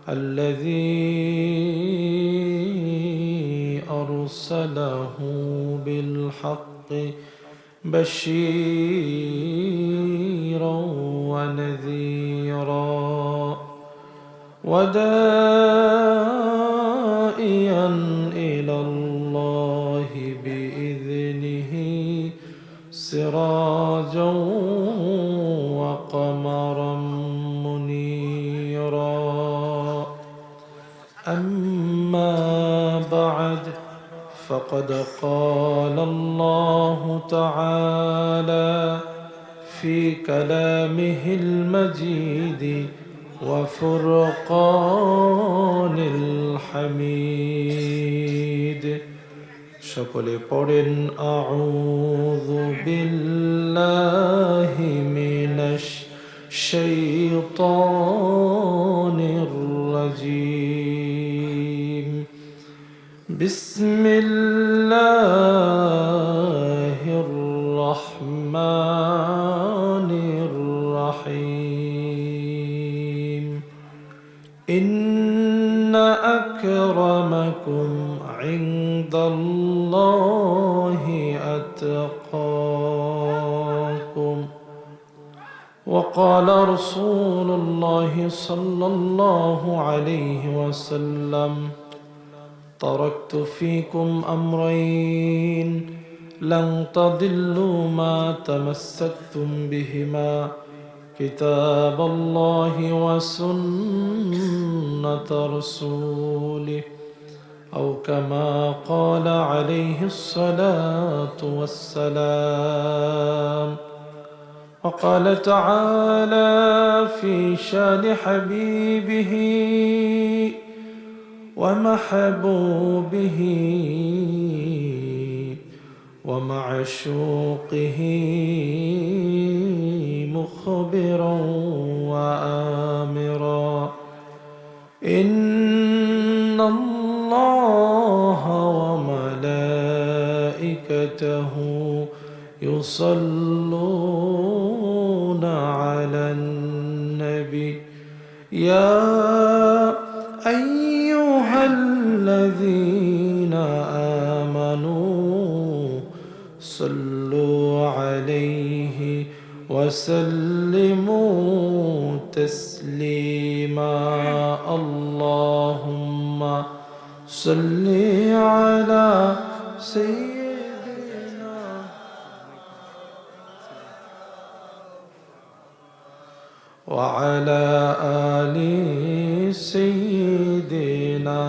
الذي أرسله بالحق بشيرا ونذيرا وداعيا إلى الله بإذنه سراجا وقمرا منيرا أما بعد فقد قال الله تعالى في كلامه المجيد وفرقان الحميد সকলে পড়েন আউযু বিল্লাহি মিনাশ শাইতানির রাজীম বিসমিল্লাহির রহমানির রহিম ইন্না আকরামাকুম ইনদাল্লাহি আতকাকুম وقال رسول الله صلى الله عليه وسلم تركت فيكم أمرين لن تضلوا ما تمسكتم بهما كتاب الله وسنة رسوله أو كما قال عليه الصلاة والسلام وقال تعالى في شان حبيبه ومحبوبه ومعشوقه مخبرا وآمرا إن الله وملائكته يصلون على النبي يا أيها الذين آمنوا صلوا عليه وسلموا تسليما اللهم صل على سيدنا وعلى آل سيدنا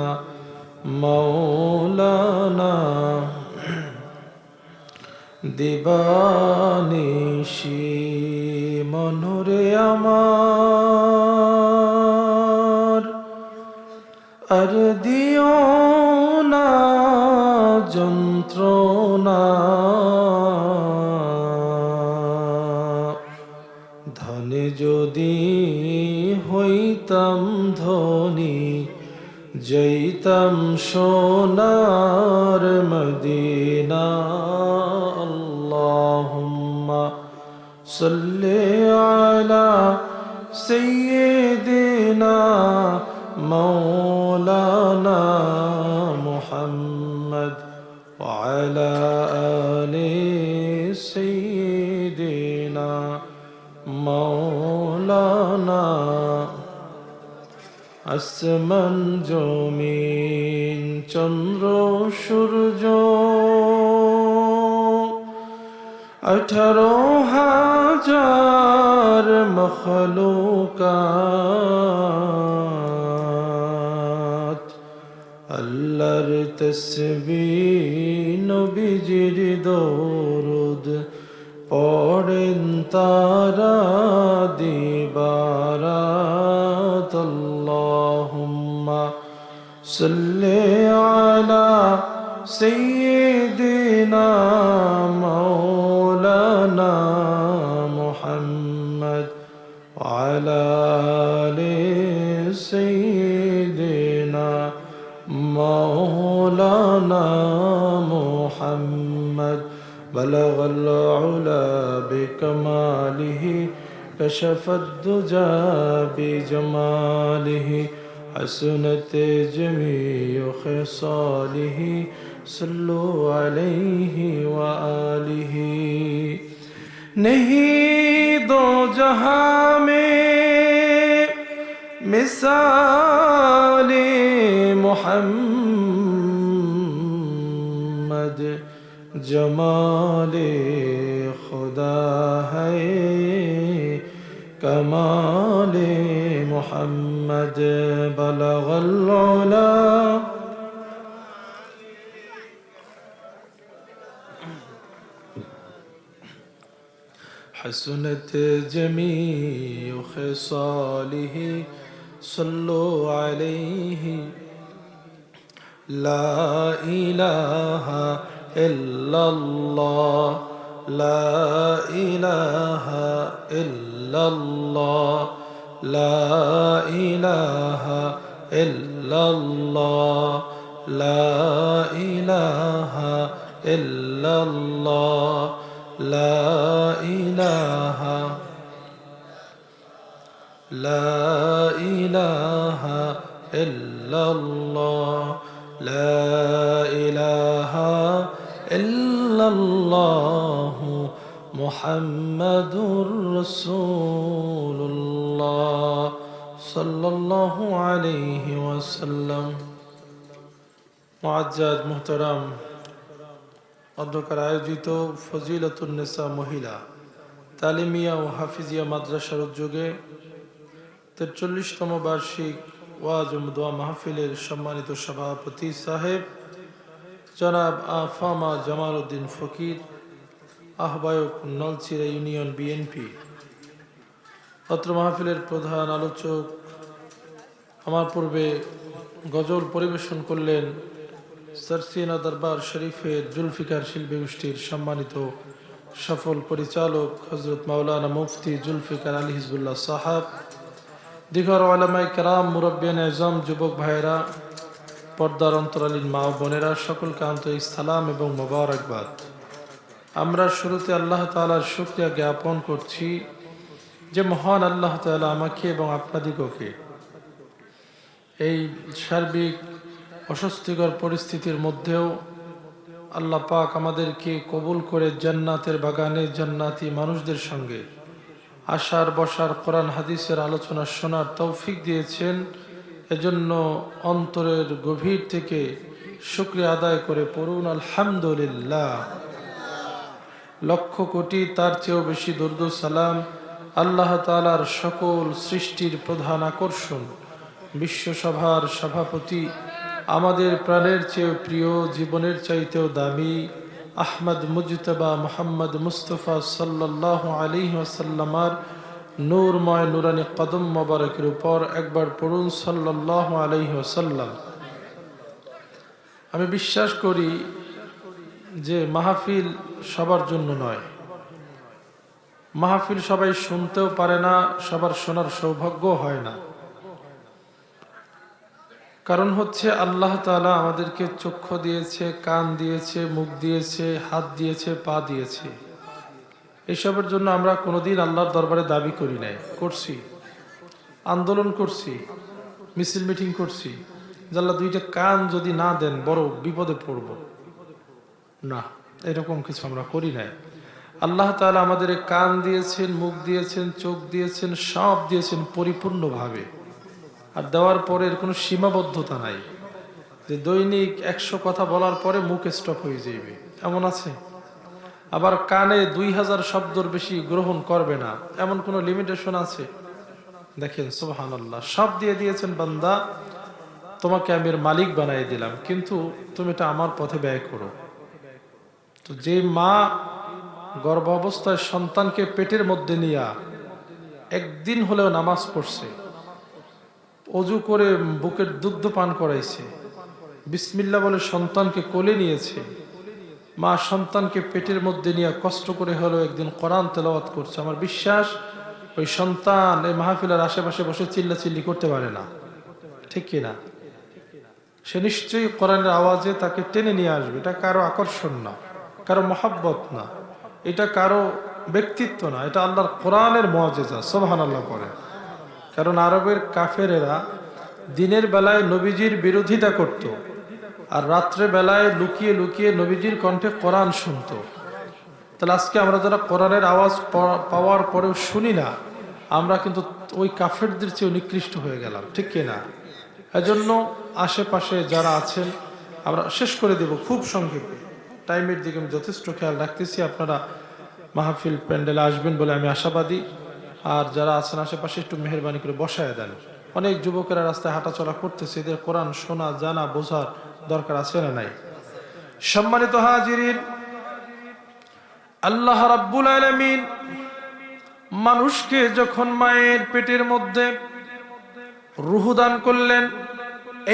مولانا দিবানিশি মনরে আমার আর দিও না যন্ত্রণা ধনে যদি হইতাম ধনী যাইতাম সোনার মদিনা আল্লাহুম্মা সাল্লি আলা সাইয়্যিদিনা মাওলানা মুহাম্মদ ওয়া আলা আলি সাইয়্যিদিনা মাওলানা আসমান জমিন চন্দ্র সূর্য 18,000 মখলুকাত আল্লাহর তাসবিহ নবীজির দরুদ পড়েন তারা দিবারাত আল্লাহুম্মা সাল্লি আলা সাইয়্যিদিনা মাওলানা মুহাম্মদ ওয়া আলা আলি সাইয়্যিদিনা মাওলানা মুহাম্মদ بلغ العلا بكماله كشف الدجى بجماله حسنت جميع خصاله صلوا عليه وآله नहीं दो जहां में मिसाले मोहम्मद जमाले खुदा है कमाले मोहम्मद बलगल उला حسنت جميع خصاله صلوا عليه لا إله إلا الله لا إله إلا الله لا إله إلا الله لا إله إلا الله لا إله لا إله إلا الله لا إله إلا الله محمد رسول الله صلى الله عليه وسلم মুআজ্জাজ মুহতারাম অধ্যকার আয়োজিত ফজিলাতুন নেসা মহিলা তালিমিয়া ও হাফিজিয়া মাদ্রাসার উদ্যোগে 43তম বার্ষিক ওয়াজ ও দোয়া মাহফিলের সম্মানিত সভাপতি সাহেব জনাব আফামা জামাল উদ্দিন ফকির, আহ্বায়ক নলছিড়া ইউনিয়ন বিএনপি। অত্র মাহফিলের প্রধান আলোচক আমার পূর্বে গজল পরিবেশন করলেন সারসিনা দরবার শরীফের জুলফিকার শিল্পী গোষ্ঠীর সম্মানিত সফল পরিচালক হযরত মাওলানা মুফতি জুলফিকার আলী হিজবুল্লাহ সাহাব, দিগর উলামায়ে কেরাম, মুরব্বিয়ান আযম, যুবক ভাইয়েরা, পর্দার অন্তরালীন মা ও বোনেরা, সকলকে আন্তরিক সালাম এবং মোবারকবাদ। আমরা শুরুতে আল্লাহ তাআলার শুকরিয়া জ্ঞাপন করছি যে মহান আল্লাহ তাআলা আমাকে এবং আপনাদিগকে এই সার্বিক অস্বস্তিকর পরিস্থিতির মধ্যেও আল্লাহ পাক আমাদেরকে কবুল করে জান্নাতের বাগানে জান্নাতি মানুষদের সঙ্গে আসার বসার কোরআন হাদিসের আলোচনা শোনার তৌফিক দিয়েছেন। এজন্য অন্তরের গভীর থেকে শুকরিয়া আদায় করে পড়ুন আলহামদুলিল্লাহ। লক্ষ কোটি তার চেয়েও বেশি দরুদ ও সালাম আল্লাহ তাআলার সকল সৃষ্টির প্রধান আকর্ষণ বিশ্বসভার সভাপতি, আমাদের প্রাণের চেয়েও প্রিয়, জীবনের চাইতেও দামি আহমদ মুজতবা মুহাম্মদ মুস্তফা সাল্লাল্লাহু আলাইহি ওয়াসাল্লামার নূরময় নুরানি কদম মোবারকের উপর একবার পড়ুন সাল্লাল্লাহু আলাইহি ওয়াসাল্লাম। আমি বিশ্বাস করি যে মাহফিল সবার জন্য নয়, মাহফিল সবাই শুনতেও পারে না, সবার শোনার সৌভাগ্য হয় না। কারণ হচ্ছে আল্লাহ তাআলা আমাদেরকে চক্ষু দিয়েছে, কান দিয়েছে, মুখ দিয়েছে, হাত দিয়েছে, পা দিয়েছে। এসবের জন্য আমরা কোনোদিন আল্লাহর দরবারে দাবি করি নাই, করছি, আন্দোলন করছি, মিছিল মিটিং করছি যে আল্লাহ দুইটা কান যদি না দেন বড় বিপদে পড়ব না, এরকম কিছু আমরা করি নাই। আল্লাহ তাআলা আমাদের কান দিয়েছেন, মুখ দিয়েছেন, চোখ দিয়েছেন, সব দিয়েছেন পরিপূর্ণভাবে। আর দেওয়ার পরে এর কোনো সীমাবদ্ধতা নাই যে দৈনিক 100 কথা বলার পরে মুখ স্টপ হয়ে যাবে, এমন আছে। আবার কানে 2000 শব্দর বেশি গ্রহণ করবে না, এমন কোনো লিমিটেশন আছে? দেখেন সুবহানাল্লাহ, সব দিয়ে দিয়েছেন বান্দা, তোমাকে আমি এর মালিক বানিয়ে দিলাম, কিন্তু তুমি এটা আমার পথে ব্যয় করো। তো যে মা গর্ভাবস্থায় সন্তানকে পেটের মধ্যে নিয়ে একদিন হলেও নামাজ পড়ছে, অজু করে বুকের দুগ্ধ পান করাইছে, বিসমিল্লাহ বলে সন্তানকে কোলে নিয়েছে, মা সন্তানকে পেটের মধ্যে নিয়ে কষ্ট করে হলেও একদিন কোরআন তেলাওয়াত করছে, আমার বিশ্বাস ওই সন্তান এই মাহফিলের আশেপাশে বসে চিল্লাচিল্লি করতে পারে না, ঠিক কিনা? সে নিশ্চয়ই কোরআনের আওয়াজে তাকে টেনে নিয়ে আসবে। এটা কারো আকর্ষণ না, কারো মহাব্বত না, এটা কারো ব্যক্তিত্ব না, এটা আল্লাহর কোরআনের মুআজিজা। সুবহানাল্লাহ পড়ে। কারণ আরবের কাফেরেরা দিনের বেলায় নবীজির বিরোধিতা করত, আর রাত্রে বেলায় লুকিয়ে লুকিয়ে নবীজির কণ্ঠে কোরআন শুনতো। তাহলে আজকে আমরা যারা কোরআনের আওয়াজ পাওয়ার পরেও শুনি না, আমরা কিন্তু ওই কাফেরদের চেয়ে নিকৃষ্ট হয়ে গেলাম, ঠিক কিনা? এজন্য আশেপাশে যারা আছেন, আমরা শেষ করে দেব খুব সংক্ষেপে, টাইমের দিকে আমি যথেষ্ট খেয়াল রাখতেছি। আপনারা মাহফিল প্যান্ডেলে আসবেন বলে আমি আশাবাদী। আর যারা আছেন আশেপাশে একটু মেহেরবানি করে বসায় দেন। অনেক যুবকেরা রাস্তায় হাঁটাচলা করতেছে, এদের কোরআন শোনা জানা বোঝার দরকার আছে না নাই? সম্মানিত হাজিরিন, আল্লাহ রাব্বুল আলামিন মানুষকে যখন মায়ের পেটের মধ্যে রূহ দান করলেন,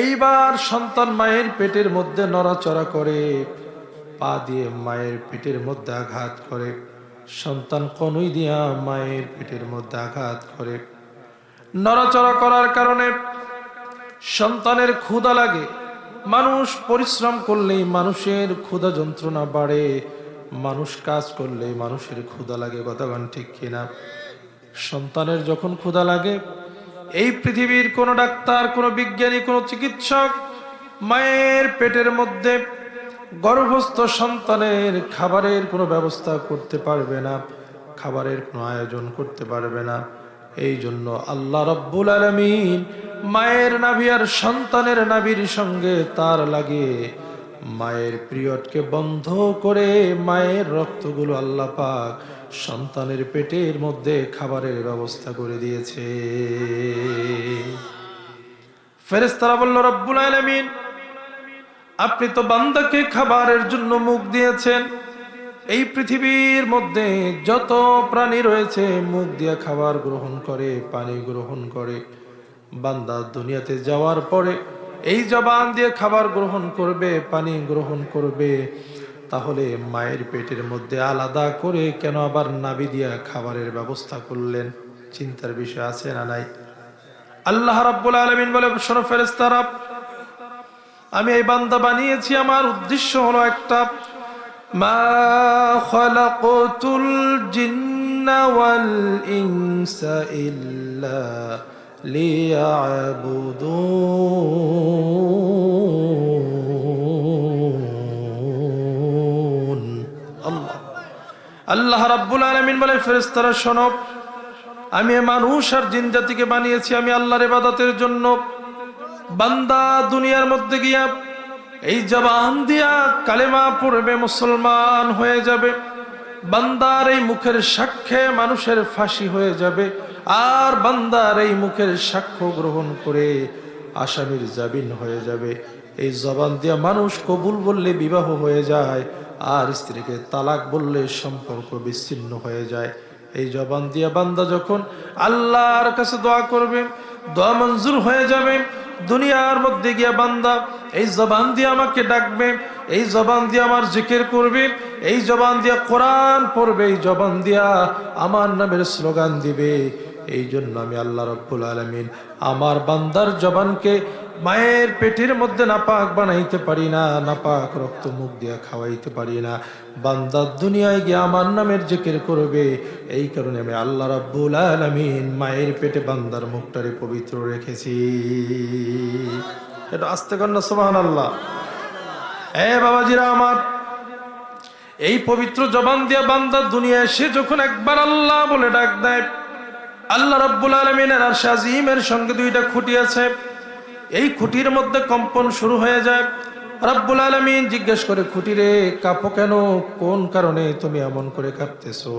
এইবার সন্তান মায়ের পেটের মধ্যে নড়াচড়া করে, পা দিয়ে মায়ের পেটের মধ্যে আঘাত করে, সন্তান কনুই দিয়া মায়ের পেটের মধ্যে আঘাত করে। নড়াচড়া করার কারণে সন্তানের ক্ষুধা লাগে। মানুষ পরিশ্রম করলেই মানুষের ক্ষুধা যন্ত্রণা বাড়ে, মানুষ কাজ করলে মানুষের ক্ষুধা লাগে, কথাগান ঠিক কিনা? সন্তানের যখন ক্ষুধা লাগে, এই পৃথিবীর কোন ডাক্তার, কোন বিজ্ঞানী, কোন চিকিৎসক মায়ের পেটের মধ্যে গর্ভস্থ সন্তানের খাবারের কোনো ব্যবস্থা করতে পারবে না, খাবারের কোনো আয়োজন করতে পারবে না। এই জন্য আল্লাহ রাব্বুল আলামিন মায়ের নাভি আর সন্তানের নাভির সঙ্গে তার লাগিয়ে মায়ের পিরিয়ডকে বন্ধ করে মায়ের রক্তগুলো আল্লাহ পাক সন্তানের পেটের মধ্যে খাবারের ব্যবস্থা করে দিয়েছে। ফেরেশতারা বলল, রব্বুল আলামিন আপনি তো বান্দাকে খাবারের জন্য মুখ দিয়েছেন। এই পৃথিবীর মধ্যে যত প্রাণী রয়েছে মুখ দিয়ে খাবার গ্রহণ করে, পানি গ্রহণ করে। বান্দা দুনিয়াতে যাওয়ার পরে এই জবান দিয়ে খাবার গ্রহণ করবে, পানি গ্রহণ করবে। তাহলে মায়ের পেটের মধ্যে আলাদা করে কেন আবার নাভি দিয়া খাবারের ব্যবস্থা করলেন? চিন্তার বিষয় আছে না নাই? আল্লাহ রাব্বুল আলামিন বলে, শোনো ফেরেশতারা, আমি এই বান্দা বানিয়েছি, আমার উদ্দেশ্য হলো একটা, মা খালাকতুল জিন্না ওয়াল ইনসা ইল্লা লিয়াবুদুন। আল্লাহ রাব্বুল আলামিন বলে, ফেরেশতারা শোনো, আমি মানুষ আর জিন জাতিকে বানিয়েছি আমি আল্লাহর ইবাদতের জন্য। বান্দা দুনিয়ার মধ্যে গিয়া এই জবান দিয়া কালেমা পড়বে, মুসলমান হয়ে যাবে। বান্দার এই মুখের সাক্ষ্যে মানুষের ফাঁসি হয়ে যাবে, আর বান্দার এই মুখের সাক্ষ্য গ্রহণ করে আসামির জামিন হয়ে যাবে। এই জবান দিয়া মানুষ কবুল বললে বিবাহ হয়ে যায়, আর স্ত্রীকে তালাক বললে সম্পর্ক বিচ্ছিন্ন হয়ে যায়। এই জবান দিয়া বান্দা যখন আল্লাহর কাছে দোয়া করবে, দোয়া মঞ্জুর হয়ে যাবে। দুনিয়ার মধ্যে গিয়া বান্দা এই জবান দিয়ে আমাকে ডাকবে, এই জবান দিয়ে আমার জিকির করবে, এই জবান দিয়া কোরআন পড়বে, এই জবান দিয়া আমার নামের স্লোগান দিবে। এই জন্য আমি আল্লাহ রাব্বুল আলামিন আমার বান্দার জবানকে মায়ের পেটের মধ্যে নাপাক বানাইতে পারি না, নাপাক রক্ত মুখ দিয়া খাওয়াইতে পারি না। বান্দা দুনিয়ায় গিয়ে আমার নামের জিকির করবে, এই কারণে আমি আল্লাহ রাব্বুল আলামিন মায়ের পেটে বান্দার মুখটারে পবিত্র রেখেছি। এটা আস্তে কর না, সুবহানাল্লাহ। বাবাজিরা আমার, এই পবিত্র জবান দিয়া বান্দা দুনিয়ায় সে যখন একবার আল্লাহ বলে ডাক দেয়, আল্লাহ রাব্বুল আলামিনের আরশ আজিমের সঙ্গে দুইটা খুঁটি আছে, এই খুঁটির মধ্যে কম্পন শুরু হয়ে যায়। রাব্বুল আলামিন জিজ্ঞেস করে, খুঁটি রে কাঁপো কেন? কোন কারণে তুমি এমন করে কাঁপতেছো?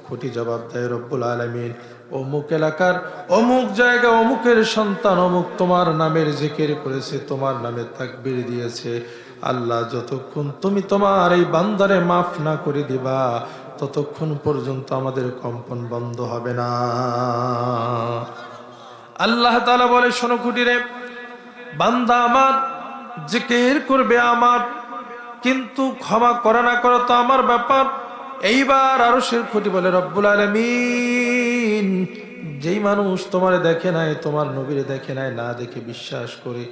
খুঁটি জবাব দেয়, রব্বুল আলামিন অমুক এলাকার অমুক জায়গা অমুকের সন্তান অমুক তোমার নামের জিকির করেছে, তোমার নামে তাকবীর দিয়েছে। আল্লাহ যতক্ষণ তুমি তোমার এই বান্দারে মাফ না করে দিবা, ততক্ষণ পর্যন্ত আমাদের কম্পন বন্ধ হবে না। আল্লাহ তাআলা বলে, শোনো খুঁটি রে, বান্দা আমার জিকির করবে আমার, কিন্তু ক্ষমা করা না করা তো আমার ব্যাপার। এইবার আরশের খুঁটি বলে, রব্বুল আলামিন যেই মানুষ তোমার দেখে নাই, তোমার নবীরে দেখে নাই, না দেখে বিশ্বাস করে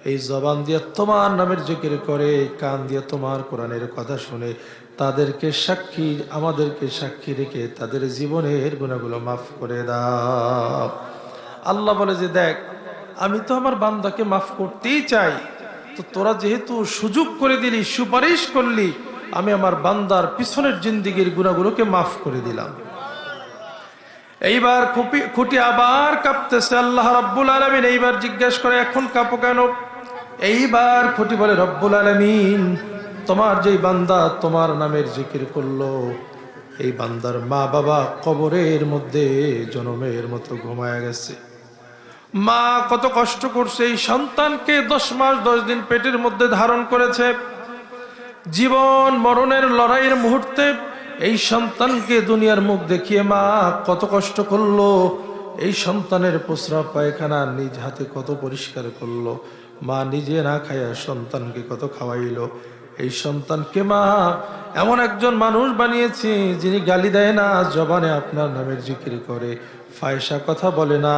এই জবান দিয়ে তোমার নামের জিকির করে, কান দিয়ে তোমার কোরআনের কথা শুনে, তাদেরকে সাক্ষী আমাদেরকে সাক্ষী রেখে তাদের জীবনের গুনাহগুলো মাফ করে দাও। আল্লাহ বলে যে দেখ, আমি তো আমার বান্দাকে মাফ করতেই চাই, তো তোরা যেহেতু সুযোগ করে দিলি, সুপারিশ করলি, আমি আমার বান্দার পিছনের জিন্দিগির গুনাহগুলোকে মাফ করে দিলাম। এইবার খুঁটি আবার কাঁপতেছে। আল্লাহ রাব্বুল আলামিন এইবার জিজ্ঞেস করে, এখন কাঁপো কেন? এইবার খুঁটি বলে, রব্বুল আলামিন, তোমার যেই বান্দা তোমার নামের জিকির করলো, এই বান্দার মা বাবা কবরের মধ্যে জনমের মতো ঘুমায় গেছে। মা কত কষ্ট করছে, এই সন্তানকে 10 মাস 10 দিন পেটের মধ্যে ধারণ করেছে। জীবন মরণের লড়াইয়ের মুহূর্তে এই সন্তানকে দুনিয়ার মুখ দেখিয়ে মা কত কষ্ট করলো। এই সন্তানের প্রস্রাব পায়খানা নিজ হাতে কত পরিষ্কার করলো। মা নিজে না খায়া সন্তানকে কত খাওয়াইলো। এই সন্তানকে মা এমন একজন মানুষ বানিয়েছে যিনি গালি দেয় না, জবানে আপনার নামের জিকির করে, ফায়সা কথা বলে না,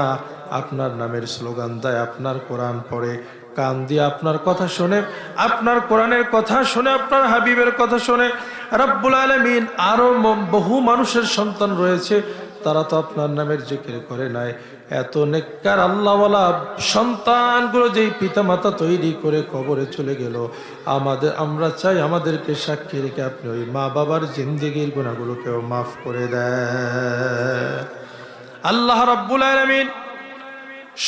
আপনার নামের স্লোগান দেয়, আপনার কোরআন পড়ে, কান দিয়ে আপনার কথা শোনে, আপনার কোরআনের কথা শোনে, আপনার হাবিবের কথা শোনে। রব্বুল আলামিন আরো বহু মানুষের সন্তান রয়েছে, তারা তো আপনার নামের জিকির করে নাই। এত নেককার আল্লাহওয়ালা সন্তানগুলো যেই পিতামাতা তৈরি করে কবরে চলে গেল, আমরা চাই আমাদেরকে সাক্ষী রেখে আপনি ওই মা বাবার জিন্দেগির গুনাহগুলোকেও মাফ করে দেন। আল্লাহ রাব্বুল আলামিন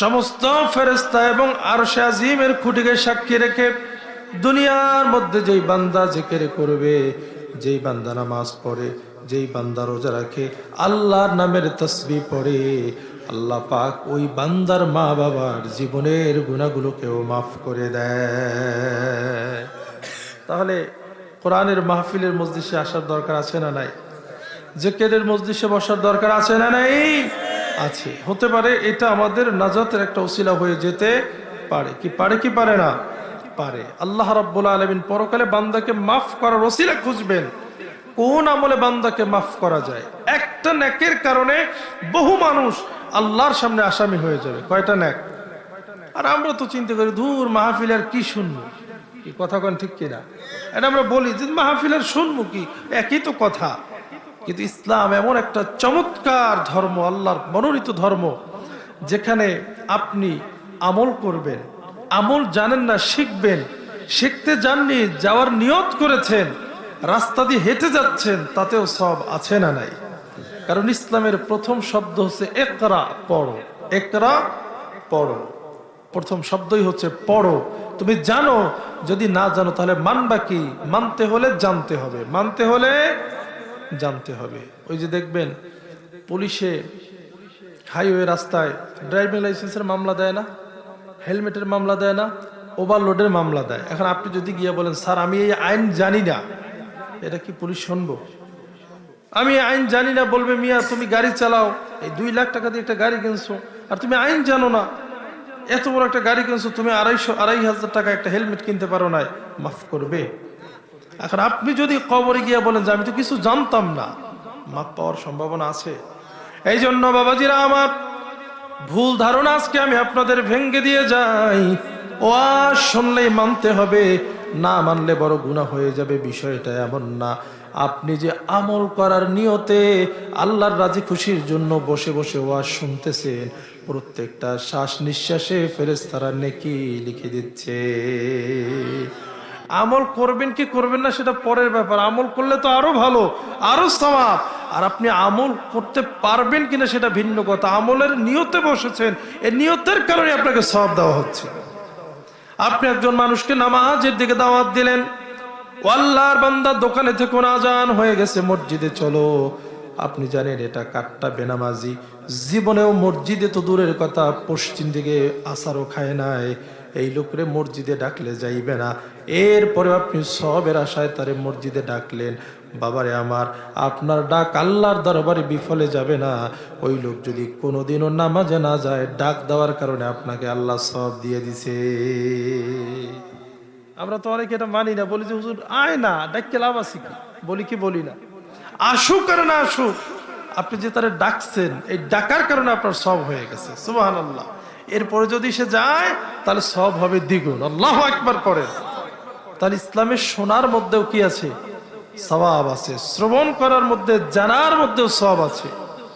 সমস্ত ফেরেশতা এবং আরশে আজিমের খুঁটিকে সাক্ষী রেখে দুনিয়ার মধ্যে যেই বান্দা জিকির করবে, যেই বান্দা নামাজ পড়ে, যেই বান্দা রোজা রাখে, আল্লাহর নামের তাসবিহ পড়ে, আল্লাহ পাক ওই বান্দার মা বাবার জীবনের গুনাহগুলোকেও মাফ করে দেয়। তাহলে কোরআনের মাহফিলের মজলিসে আসার দরকার আছে না নাই? জিকিরের মজলিসে বসার দরকার আছে না নাই? আছে। হতে পারে এটা আমাদের নাজাতের একটা ওসিলা হয়ে যেতে পারে। কি পারে কি পারে না? পারে। আল্লাহ রাব্বুল আলামিন পরকালে বান্দাকে মাফ করার ওসিলা খুঁজবেন। কোন আমলে বান্দাকে মাফ করা যায়? একটা নেকের কারণে বহু মানুষ আল্লাহর সামনে আসামি হয়ে যাবে। কয়টা নেক? আর আমরা তো চিন্তা করি, ধুর মাহফিল আর কি শুনবো, কি কথা কোন ঠিক কিনা? এটা আমরা বলি যে মাহফিল আর শুনবো কি, একই তো কথা। কিন্তু ইসলাম এমন একটা চমৎকার ধর্ম, আল্লাহর মনোনীত ধর্ম, যেখানে আপনি আমল করবেন, আমল জানেন না শিখবেন, শিখতে যাননি, যাওয়ার নিয়ত করেছেন, রাস্তা দিয়ে হেঁটে যাচ্ছেন, তাতেও সব আছে না নাই? কারণ ইসলামের প্রথম শব্দ হচ্ছে ইকরা, পড়ো। ইকরা, পড়ো। প্রথম শব্দই হচ্ছে পড়ো। তুমি জানো, যদি না জানো তাহলে মানবা কি? মানতে হলে জানতে হবে, মানতে হলে জানতে হবে। ওই যে দেখবেন পুলিশে হাইওয়ে রাস্তায় ড্রাইভিং লাইসেন্সের মামলা দেয় না, হেলমেটের মামলা দেয় না, ওভারলোডের মামলা দেয়। এখন আপনি যদি গিয়ে বলেন, স্যার আমি এই আইন জানি না, এটা কি পুলিশ শুনবো? আমি আইন জানি না বলবে, মিয়া তুমি গাড়ি চালাও, এই 2 লাখ টাকা দিয়ে একটা গাড়ি কিনছো, আর তুমি আইন জানো না, এত বড় একটা গাড়ি কিনছো, তুমি 2,500 টাকা একটা হেলমেট কিনতে পারো না, মাফ করবে? এখন আপনি যদি কবরে গিয়ে বলেন যে আমি তো কিছু জানতাম না, মাফ পাওয়ার সম্ভাবনা আছে? এই জন্য বাবাজিরা আমার, ভুল ধারণা আজকে আমি আপনাদের ভেঙ্গে দিয়ে যাই। ওয়াজ শুনলেই মানতে হবে, না মানলে বড় গুনাহ হয়ে যাবে, বিষয়টা এমন না। আপনি যে আমল করার নিয়তে আল্লাহর রাজি খুশির জন্য বসে বসে ওয়াজ শুনতেছেন, প্রত্যেকটা শ্বাস নিঃশ্বাসে ফেরেশতারা নেকি লিখে দিচ্ছে। আমল করবেন কি করবেন না সেটা পরের ব্যাপার, আমল করলে তো আরো ভালো, আরো সওয়াব। আর আপনি আমল করতে পারবেন কিনা সেটা ভিন্ন কথা। আমলের নিয়তে বসেছেন, এই নিয়তের কারণে আপনাকে সওয়াব দেওয়া হচ্ছে। আপনি একজন মানুষকে নামাজের দিকে দাওয়াত দিলেন, ও আল্লাহর বান্দা দোকানে থেকে আজান হয়ে গেছে, মসজিদে চলো। আপনি জানেন এটা কাটটা বেনামাজি, জীবনেও মসজিদে তো দূরের কথা, পশ্চিম দিকে আসারও খায় নাই, এই লোকরে মসজিদে ডাকলে যাইবে না। এরপরে আপনি সবের আশায় তারে মসজিদে ডাকলেন। বাবারে আমার, আপনার ডাক আল্লাহর দরবারে বিফলে যাবে না। ওই লোক যদি কোনোদিনও নামাজে না যায়, ডাক দেওয়ার কারণে আপনাকে আল্লাহ সওয়াব দিয়ে দিছে। আমরা তো অনেকে এটা মানি না, বলি যে হুজুর আয় না, ডাককে লাভ আছে কি? বলি কি বলি না? আসুক আর না আসুক, আপনি যে তারে ডাকছেন, এই ডাকার কারণে আপনার সওয়াব হয়ে গেছে। সুবহানাল্লাহ। এরপরে যদি সে যায় তাহলে সওয়াব হবে দ্বিগুণ। আল্লাহু আকবার পড়েন। তাহলে ইসলামের শোনার মধ্যেও কি আছে? সওয়াব আছে। শ্রবণ করার মধ্যে, জানার মধ্যেও সওয়াব আছে।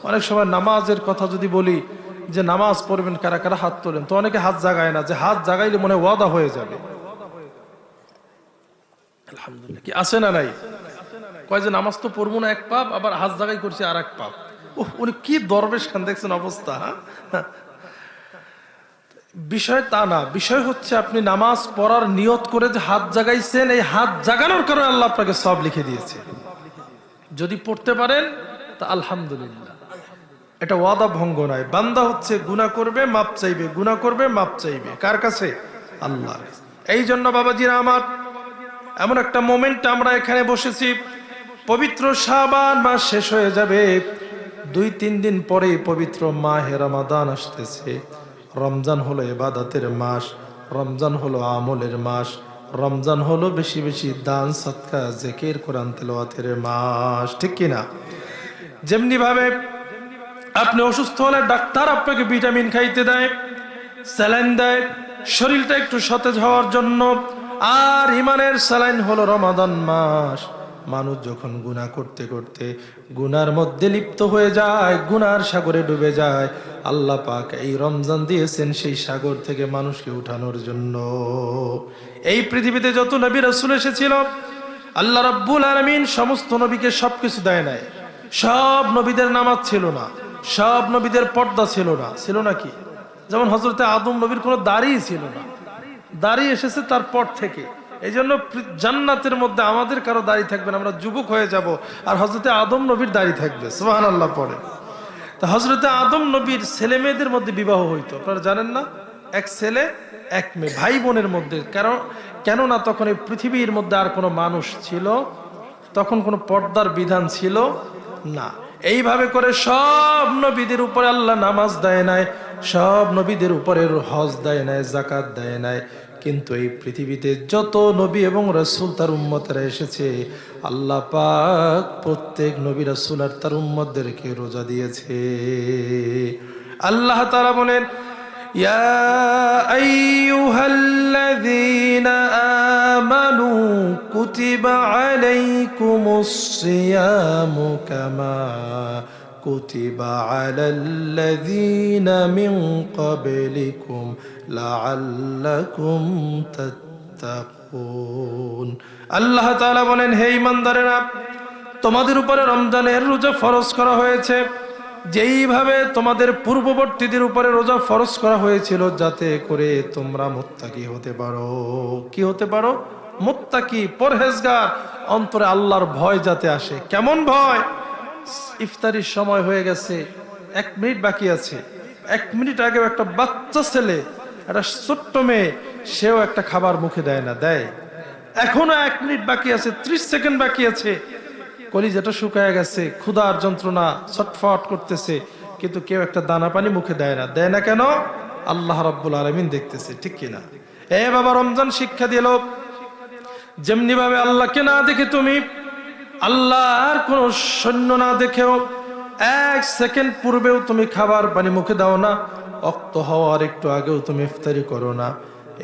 অনেক সময় নামাজের কথা যদি বলি, যে নামাজ পড়বেন কারা কারা হাত তোলেন। তো অনেকে হাত জাগায় না, যে হাত জাগাইলে মনে হয় ওয়াদা হয়ে যাবে। আলহামদুলিল্লাহ, কি আছে না নাই? কয় যে নামাজ তো পড়বো না এক পাপ, আবার হাত জাগাই করছে আর এক পাপ। উনি কি দরবেশ খান, দেখছেন অবস্থা। বিষয় তা না, বিষয় হচ্ছে আপনি নামাজ পড়ার নিয়ত করে যে হাত জাগাইছেন, এই হাত জাগানোর কারণে আল্লাহ আপনাকে সব লিখে দিয়েছে। যদি পড়তে পারেন তা আলহামদুলিল্লাহ, এটা ওয়াদা ভঙ্গ নয়। বান্দা হচ্ছে গুনাহ করবে মাপ চাইবে, গুনাহ করবে মাপ চাইবে, কার কাছে? আল্লাহ। এই জন্য বাবাজিরা আমার, এমন একটা মোমেন্ট আমরা এখানে বসেছি, পবিত্র শাবান মাস শেষ হয়ে যাবে, 2-3 দিন পরেই পবিত্র মাহে রমাদান আসতেছে। রমজান হলো ইবাদতের মাস, রমজান হলো আমলের মাস, রমজান হলো বেশি বেশি দান সদকা জিকির কোরআন তেলাওয়াতের মাস, ঠিক কিনা? যেমনি ভাবে আপনি অসুস্থ হলে ডাক্তার আপনাকে ভিটামিন খাইতে দেয়, স্যালাইন দেয় শরীরটা একটু সতেজ হওয়ার জন্য, আর ইমানের স্যালাইন হলো রমাদান মাস। মানুষ যখন গুনাহ করতে করতে গুনার মধ্যে লিপ্ত হয়ে যায়, গুনার সাগরে ডুবে যায়, আল্লাহ পাক এই রমজান দিয়েছেন সেই সাগর থেকে মানুষকে উঠানোর জন্য। এই পৃথিবীতে যত নবী রাসূল এসেছিল, আল্লাহ রাব্বুল আলামিন সমস্ত নবীকে সবকিছু দেয় নাই। সব নবীদের নামাজ ছিল না, সব নবীদের পর্দা ছিল না, ছিল নাকি? যেমন হযরতে আদম নবীর কোনো দাড়ি ছিল না, দাড়ি এসেছে তার পর থেকে। এই জন্য জান্নাতের মধ্যে আমাদের কারো দাড়ি থাকবে না, আমরা যুবক হয়ে যাব, আর হযরতে আদম নবীর দাড়ি থাকবে। সুবহানাল্লাহ পড়ে। তা হযরতে আদম নবীর ছেলে মেয়েদের মধ্যে বিবাহ হইতো, আপনারা জানেন না? এক ছেলে এক মেয়ে, ভাই বোনের মধ্যে। কেননা তখন এই পৃথিবীর মধ্যে আর কোনো মানুষ ছিল, তখন কোনো পর্দার বিধান ছিল না। এইভাবে করে সব নবীদের উপরে আল্লাহ নামাজ দেয় নাই, সব নবীদের উপরে হজ দেয় নাই, যাকাত দেয় নাই। কিন্তু এই পৃথিবীতে যত নবী এবং রাসূল তার উম্মতেরা এসেছে, আল্লাহ পাক প্রত্যেক নবী রাসূল আর তার উম্মতদেরকে রোজা দিয়েছে। আল্লাহ তাআলা বলেন, ইয়া আইয়ুহাল্লাযীনা আমানু কুতিবা আলাইকুমুস সিয়ামু কামা কুতিবা আলাল্লাযীনা মিন ক্বাবলিকুম লাআল্লাকুম তাত্তাকুন। আল্লাহ তাআলা বলেন, হে ঈমানদারেরা, তোমাদের উপরে রমজানের রোজা ফরজ করা হয়েছে যেইভাবে তোমাদের পূর্ববর্তীদের উপরে রোজা ফরজ করা হয়েছিল, যাতে করে তোমরা মুত্তাকি হতে পারো। কি হতে পারো? মুত্তাকি, পরহেজগার, অন্তরে আল্লাহর ভয় যাতে আসে। কেমন ভয়? ইফতারির সময় হয়ে গেছে, 1 মিনিট বাকি আছে, 1 মিনিট আগে একটা বাচ্চা ছেলে, একটা ছোট্ট মেয়ে, সেও একটা খাবার মুখে দেয় না, দেয়? এখনো 1 মিনিট বাকি আছে, 30 সেকেন্ড বাকি আছে, কলিজাটা শুকায় গেছে, ক্ষুধার যন্ত্রণা ছটফট করতেছে, কিন্তু কেউ একটা দানা পানি মুখে দেয় না। দেয় না কেন? আল্লাহ রাব্বুল আলামিন দেখতেছে, ঠিক কিনা? এ বাবা, রমজান শিক্ষা দিল, যেমনি ভাবে আল্লাহকে না দেখে তুমি আল্লাহর কোন সৈন্য না দেখেও 1 সেকেন্ড পূর্বেও তুমি খাবার পানি মুখে দাও না, অক্ত হওয়ার একটু আগেও তুমি ইফতারি করো না,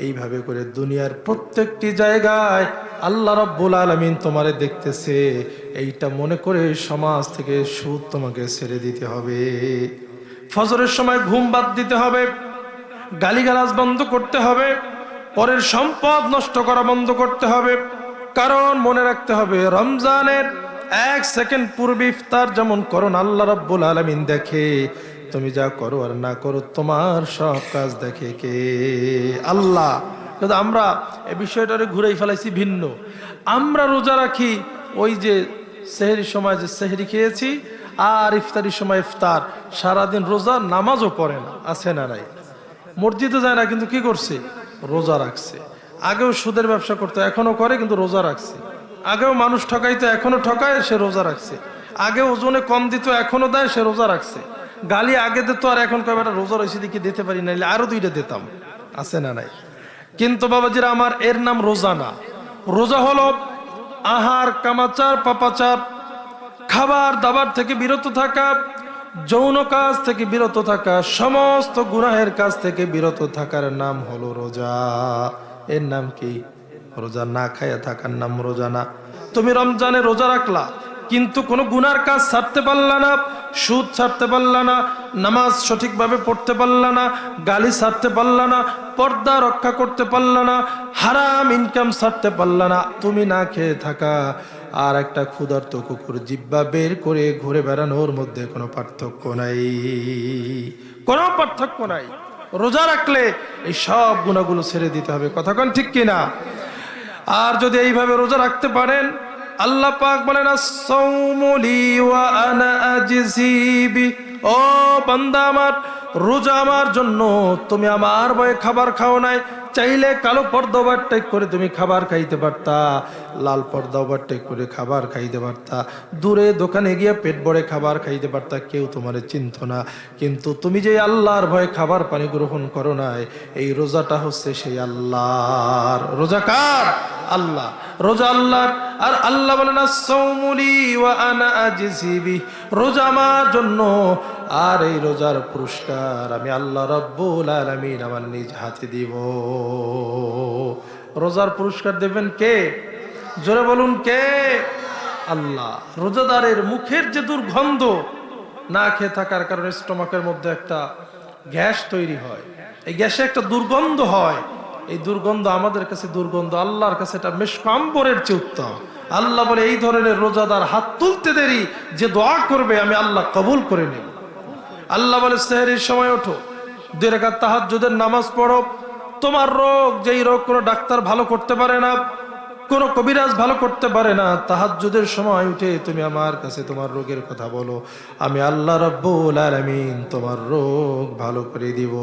এইভাবে করে দুনিয়ার প্রত্যেকটি জায়গায় আল্লাহ রাব্বুল আলামিন তোমারে দেখতেছে। এইটা মনে করে সমাজ থেকে সুদ তোমাকে ছেড়ে দিতে হবে, ফজরের সময় ঘুম বাদ দিতে হবে, গালিগালাজ বন্ধ করতে হবে, পরের সম্পদ নষ্ট করা বন্ধ করতে হবে। কারণ মনে রাখতে হবে, রমজানের 1 সেকেন্ড পূর্বে ইফতার যেমন করো, আল্লাহ রাব্বুল আলামিন দেখে। তুমি যা করো আর না করো, তোমার সব কাজ দেখে কে? আল্লাহ। কিন্তু আমরা এই বিষয়টারে ঘুরেই ফেলাইছি ভিন্ন। আমরা রোজা রাখি ওই যে সেহরির সময় যে সেহরি খেয়েছি, আর ইফতারির সময় ইফতার, সারাদিন রোজা, নামাজও পড়ে না, আছে না নাই? মসজিদে যায় না, কিন্তু কি করছে? রোজা রাখছে। আগেও সুদের ব্যবসা করতো, এখনো করে, কিন্তু রোজা রাখছে। আগেও মানুষ ঠকাইতো, এখনো ঠকায়, সে রোজা রাখছে। আগে ওজনে কম দিত, এখনো দেয়, সে রোজা রাখছে। গালি আগে দিত, আর এখন কয় বেটা রোজা রয়েছে দিকে দিতে পারি, নাইলে আরো 2টা দিতাম, আছে না নাই? কিন্তু বাবাজিরা আমার, এর নাম রোজা না। রোজা হলো আহার, কামাচার, পাপাচার, খাবার দাবার থেকে বিরত থাকা, যৌন কাজ থেকে বিরত থাকা, সমস্ত গুনাহের কাজ থেকে বিরত থাকার নাম হলো রোজা। এর নাম কি? রোজা। না খায়া থাকার নাম রোজা না। তুমি রমজানে রোজা রাখলা, কিন্তু কোনো গুনার কাজ ছাড়তে পারলা না, সুদ ছাড়তে পারলা না, নামাজ সঠিকভাবে পড়তে পারলা না, গালি ছাড়তে পারলা না, পর্দা রক্ষা করতে পারলা না, হারাম ইনকাম ছাড়তে পারলা না, তুমি না খেয়ে থাকা আর একটা ক্ষুধার্ত কুকুর জিহ্বা বের করে ঘুরে বেড়ানোর মধ্যে কোনো পার্থক্য নাই, কোনো পার্থক্য নাই। রোজা রাখলে এই সব গুণাগুলো ছেড়ে দিতে হবে, কথা কোন ঠিক কিনা? আর যদি এইভাবে রোজা রাখতে পারেন, আল্লাহ পাক বলেন আস-সাওমু লি ওয়া আনা আজজি বি, ও বান্দা আমার, রোজা আমার জন্য, তুমি আমার ভয়ে খাবার খাও নাই। চাইলে কালো পর্দা ওভারটেক করে তুমি খাবার খাইতে পারতা, লাল পর্দা ওভারটেক করে খাবার খাইতে পারতা, দূরে দোকানে গিয়ে পেট ভরে খাবার খাইতে পারতা, কেউ তোমারে চিনত না। কিন্তু তুমি যে আল্লাহর ভয়ে খাবার পানি গ্রহণ করো নাই, এই রোজাটা হচ্ছে সেই আল্লাহর। রোজা কার? আল্লাহ। রোজা আল্লাহর। আর আল্লাহ বলেন আস-সাওমু লি ওয়া আনা আজজি বি, রোজা আমার জন্য, আর এই রোজার পুরস্কার আমি আল্লাহ রাব্বুল আলামিন আমার নিজ হাতে দিব। রোজার পুরস্কার দেবেন কে? জোরে বলুন কে? আল্লাহ। রোজাদারের মুখের যে দুর্গন্ধ, না খেয়ে থাকার কারণে স্টমাকের মধ্যে একটা গ্যাস তৈরি হয়, এই গ্যাসে একটা দুর্গন্ধ হয়, এই দুর্গন্ধ আমাদের কাছে দুর্গন্ধ, আল্লাহর কাছে এটা মেশকাম্বরের চেয়ে উত্তম। আল্লাহ বলে এই ধরনের রোজাদার হাত তুলতে দেরি, যে দোয়া করবে আমি আল্লাহ কবুল করে নেব। আল্লাহ বলে সেহরির সময় ওঠো, 2 রাকাত তাহাজ্জুদের নামাজ পড়ো, তোমার রোগ, যেই রোগ কোনো ডাক্তার ভালো করতে পারে না, কোনো কবিরাজ ভালো করতে পারে না, তাহাজ্জুদের সময় উঠে তুমি আমার কাছে তোমার রোগের কথা বলো, আমি আল্লাহ রাব্বুল আলামিন তোমার রোগ ভালো করে দিব।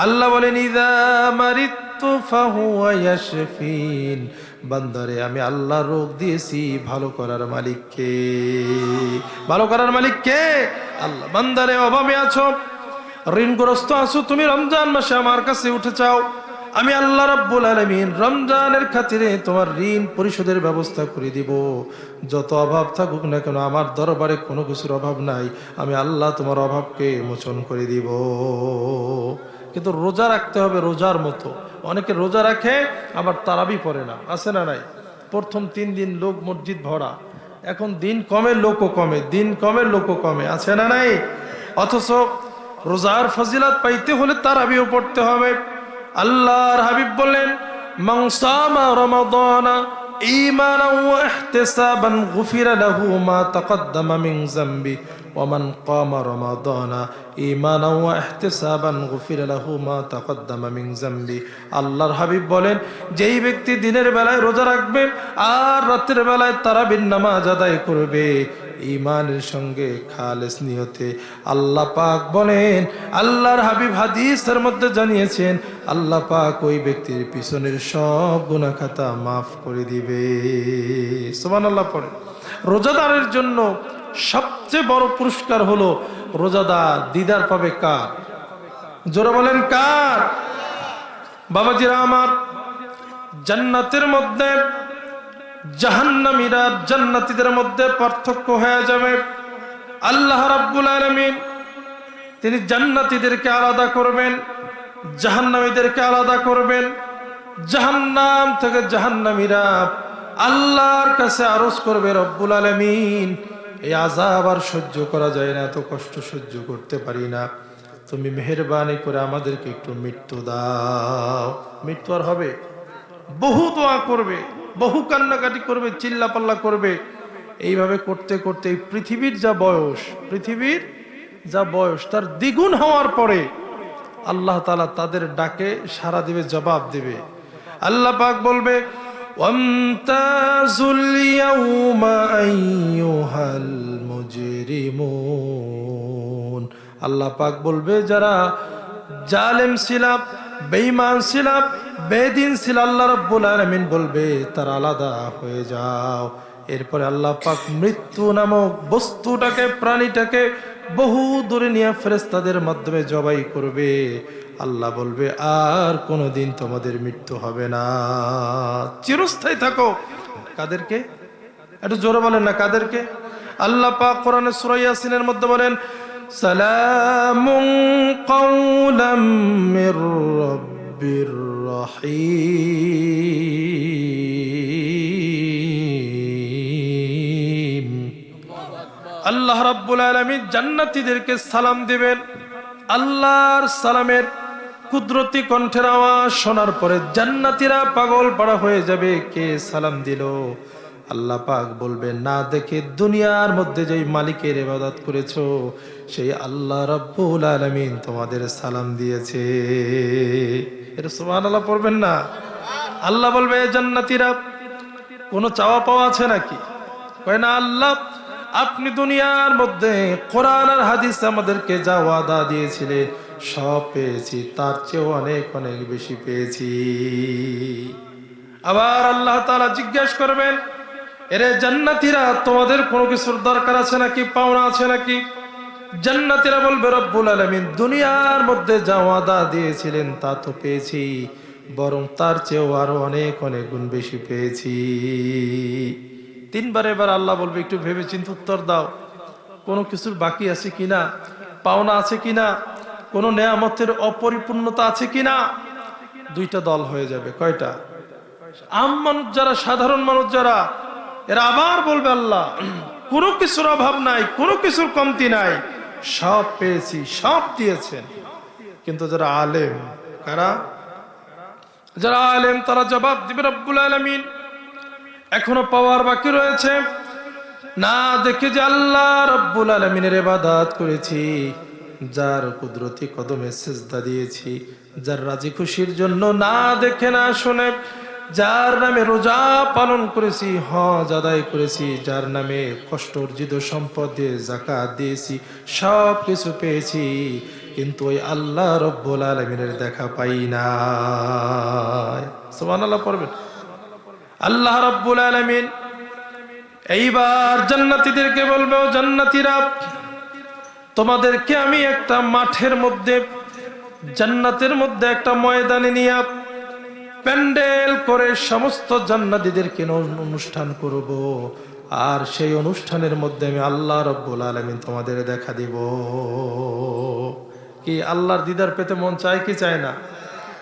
আল্লাহ বলেন ইযা মারিতু ফাহুয়া ইয়াশফিন, বান্দারে আমি আল্লাহ রোগ দিয়েছি, ভালো করার মালিক কে? ভালো করার মালিক কে? আল্লাহ। বান্দারে অভাবে আছো, ঋণগ্রস্ত আছো, তুমি রমজান মাসে আমার কাছে উঠে চাও, আমি আল্লাহ রাব্বুল আলামিন রমজানের খাতিরে তোমার ঋণ পরিশোধের ব্যবস্থা করে দিব। যত অভাব থাকুক না কেন, আমার দরবারে কোনো কিছুর অভাব নাই, আমি আল্লাহ তোমার অভাবকে মোচন করে দিব। কিন্তু রোজা রাখতে হবে রোজার মতো। অনেকে রোজা রাখে আবার তারাবি পড়ে না, আছে না নাই? প্রথম 3 দিন লোক মসজিদ ভরা, এখন দিন কমে লোকও কমে, দিন কমে লোকও কমে, আছে না নাই? অথচ রোজার ফজিলত পাইতে হলে তারাবিও পড়তে হবে। আল্লাহর হাবিব বলেন মান সামা রমাদানা ঈমানান ওয়া ইহতিসাবান গুফিরা লাহু মা তাকদ্দামা মিন যামবি ওয়া মান কামা রমাদানা ঈমানান ওয়া ইহতিসাবান গুফিরা লাহু মা তাকদ্দামা মিন যামবি। আল্লাহর হাবিব বলেন, যেই ব্যক্তি দিনের বেলায় রোজা রাখবে আর রাতের বেলায় তারাবির নামাজ আদায় করবে ঈমানের সঙ্গে খালেস নিয়তে, আল্লাহ পাক বলেন, আল্লাহর হাবিব হাদিসের মধ্যে জানিয়েছেন, আল্লাহ পাক ওই ব্যক্তির পিছনের সব গুনাহ খাতা মাফ করে দিবে। সুবহানাল্লাহ পড়ে। রোজাদারের জন্য সবচেয়ে বড় পুরস্কার হলো রোজাদার দিদার পাবে কার? জোরে বলেন কার? বাবাজিরা আমার, জান্নাতের মধ্যে জাহান্নামীরা জান্নাতীদের মধ্যে পার্থক্য হয়ে যাবে। আল্লাহ রাব্বুল আলামিন তিনি জান্নাতীদেরকে আলাদা করবেন, জাহান্নামীদেরকে আলাদা করবেন। জাহান্নাম থেকে জাহান্নামীরা আল্লাহর কাছে আরজ করবে, রব্বুল আলামিন এই আযাব আর সহ্য করা যায় না, এত কষ্ট সহ্য করতে পারি না, তুমি মেহেরবানি করে আমাদেরকে একটু মৃত্যু দাও। মৃত্যু আর হবে? বহু দোয়া করবে, বহু কান্নাকাটি করবে, চিল্লাপাল্লা করবে। এইভাবে করতে করতে এই পৃথিবীর যা বয়স, পৃথিবীর যা বয়স তার দ্বিগুণ হওয়ার পরে আল্লাহ তাআলা তাদের ডাকে সাড়া দিবে, জবাব দিবে। আল্লাহ পাক বলবে ওয়ামতাজুল ইয়াউমা আইয়ুহাল মুজরিমুন। আল্লাহ পাক বলবে, যারা জালেম ছিলাম, বেঈমান ছিলাম, বেদিন ছিল, আল্লাহ রাব্বুল আলামিন বলবে তারা আলাদা হয়ে যাও। এরপরে আল্লাহ পাক মৃত্যু নামক বস্তুটাকে, প্রাণীটাকে বহু দূরে নিয়ে ফেরেশতাদের মাধ্যমে জবাই করবে। আল্লাহ বলবে আর কোনোদিন তোমাদের মৃত্যু হবে না, চিরস্থায়ী থাকো। কাদেরকে? একটু জোরে বলেন না, কাদেরকে? আল্লাহ পাক কোরআনে সূরা ইয়াসিনের মধ্যে বলেন সালামুন কাওলাম মির রাব্বির রহিম। আল্লাহ রাব্বুল আলামিন জান্নাতীদেরকে সালাম দিবেন। আল্লাহর সালামের কুদরতি কণ্ঠের আওয়াজ শোনার পরে জান্নাতীরা পাগল পাড়া হয়ে যাবে, কে সালাম দিল? আল্লাহ পাক বলবেন, না দেখে দুনিয়ার মধ্যে যেই মালিকের ইবাদত করেছো সেই আল্লাহ রাব্বুল আলামিন তোমাদের সালাম দিয়েছে। এর সুবহানাল্লাহ পড়বেন না? আল্লাহ বলবে, জান্নাতীরা কোনো চাওয়া পাওয়া আছে নাকি? কয় না আল্লাহ, আপনি দুনিয়ার মধ্যে কোরআন আর হাদিস আমাদেরকে যা ওয়াদা দিয়েছিলেন সব পেয়েছি, তার চেয়েও অনেক অনেক বেশি পেয়েছি। আবার আল্লাহ তাআলা জিজ্ঞাসা করবেন, এরে জান্নাতীরা তোমাদের কোনো কিছুর দরকার আছে নাকি, পাওনা আছে নাকি? জান্নাতীরা বলবে, রব্বুল আলামিন দুনিয়ার মধ্যে যা ওয়াদা দিয়েছিলেন তা তো পেয়েছি, বরং তার চেয়েও আরো অনেক অনেক গুণ বেশি পেয়েছি। তিনবার এবার আল্লাহ বলবে, একটু ভেবে চিন্তে উত্তর দাও, কোনো কিছুর বাকি আছে কিনা, পাওনা আছে কিনা, কোনো নেয়ামতের অপরিপূর্ণতা আছে কিনা। দুইটা দল হয়ে যাবে। কয়টা? আম মানুষ যারা, সাধারণ মানুষ যারা, এরা আবার বলবে, আল্লাহ কোনো কিছুর অভাব নাই, কোনো কিছুর কমতি নাই, সব পেয়েছি, সব দিয়েছেন। কিন্তু যারা আলেম, কারা? যারা আলেম তারা জবাব দিবে, রব্বুল আলামিন এখনো পাওয়ার বাকি রয়েছে, না দেখে যে আল্লাহ রব্বুল আলামিনের ইবাদত করেছি, যার কুদরতি কদমে সিজদা দিয়েছি, যার রাজি খুশির জন্য না দেখে না শুনে, যার নামে রোজা পালন করেছি, হজ আদায় করেছি, যার নামে কষ্ট অর্জিত সম্পদ দিয়ে যাকাত দিয়েছি, সব কিছু পেয়েছি, কিন্তু ওই আল্লাহ রব্বুল আলামিনের দেখা পাই না। সুবহানাল্লাহ পড়বেন। আল্লাহ রাব্বুল আলামিন এইবার জান্নাতীদেরকে বলবে, ও জান্নাতীরা তোমাদেরকে আমি একটা মাঠের মধ্যে, জান্নাতের মধ্যে একটা ময়দানে নিয়ে প্যান্ডেল করে সমস্ত জান্নাতীদেরকে অনুষ্ঠান করব, আর সেই অনুষ্ঠানের মধ্যে আমি আল্লাহ রাব্বুল আলামিন তোমাদের দেখা দিব। কি আল্লাহর দিদার পেতে মন চায় কি চায় না?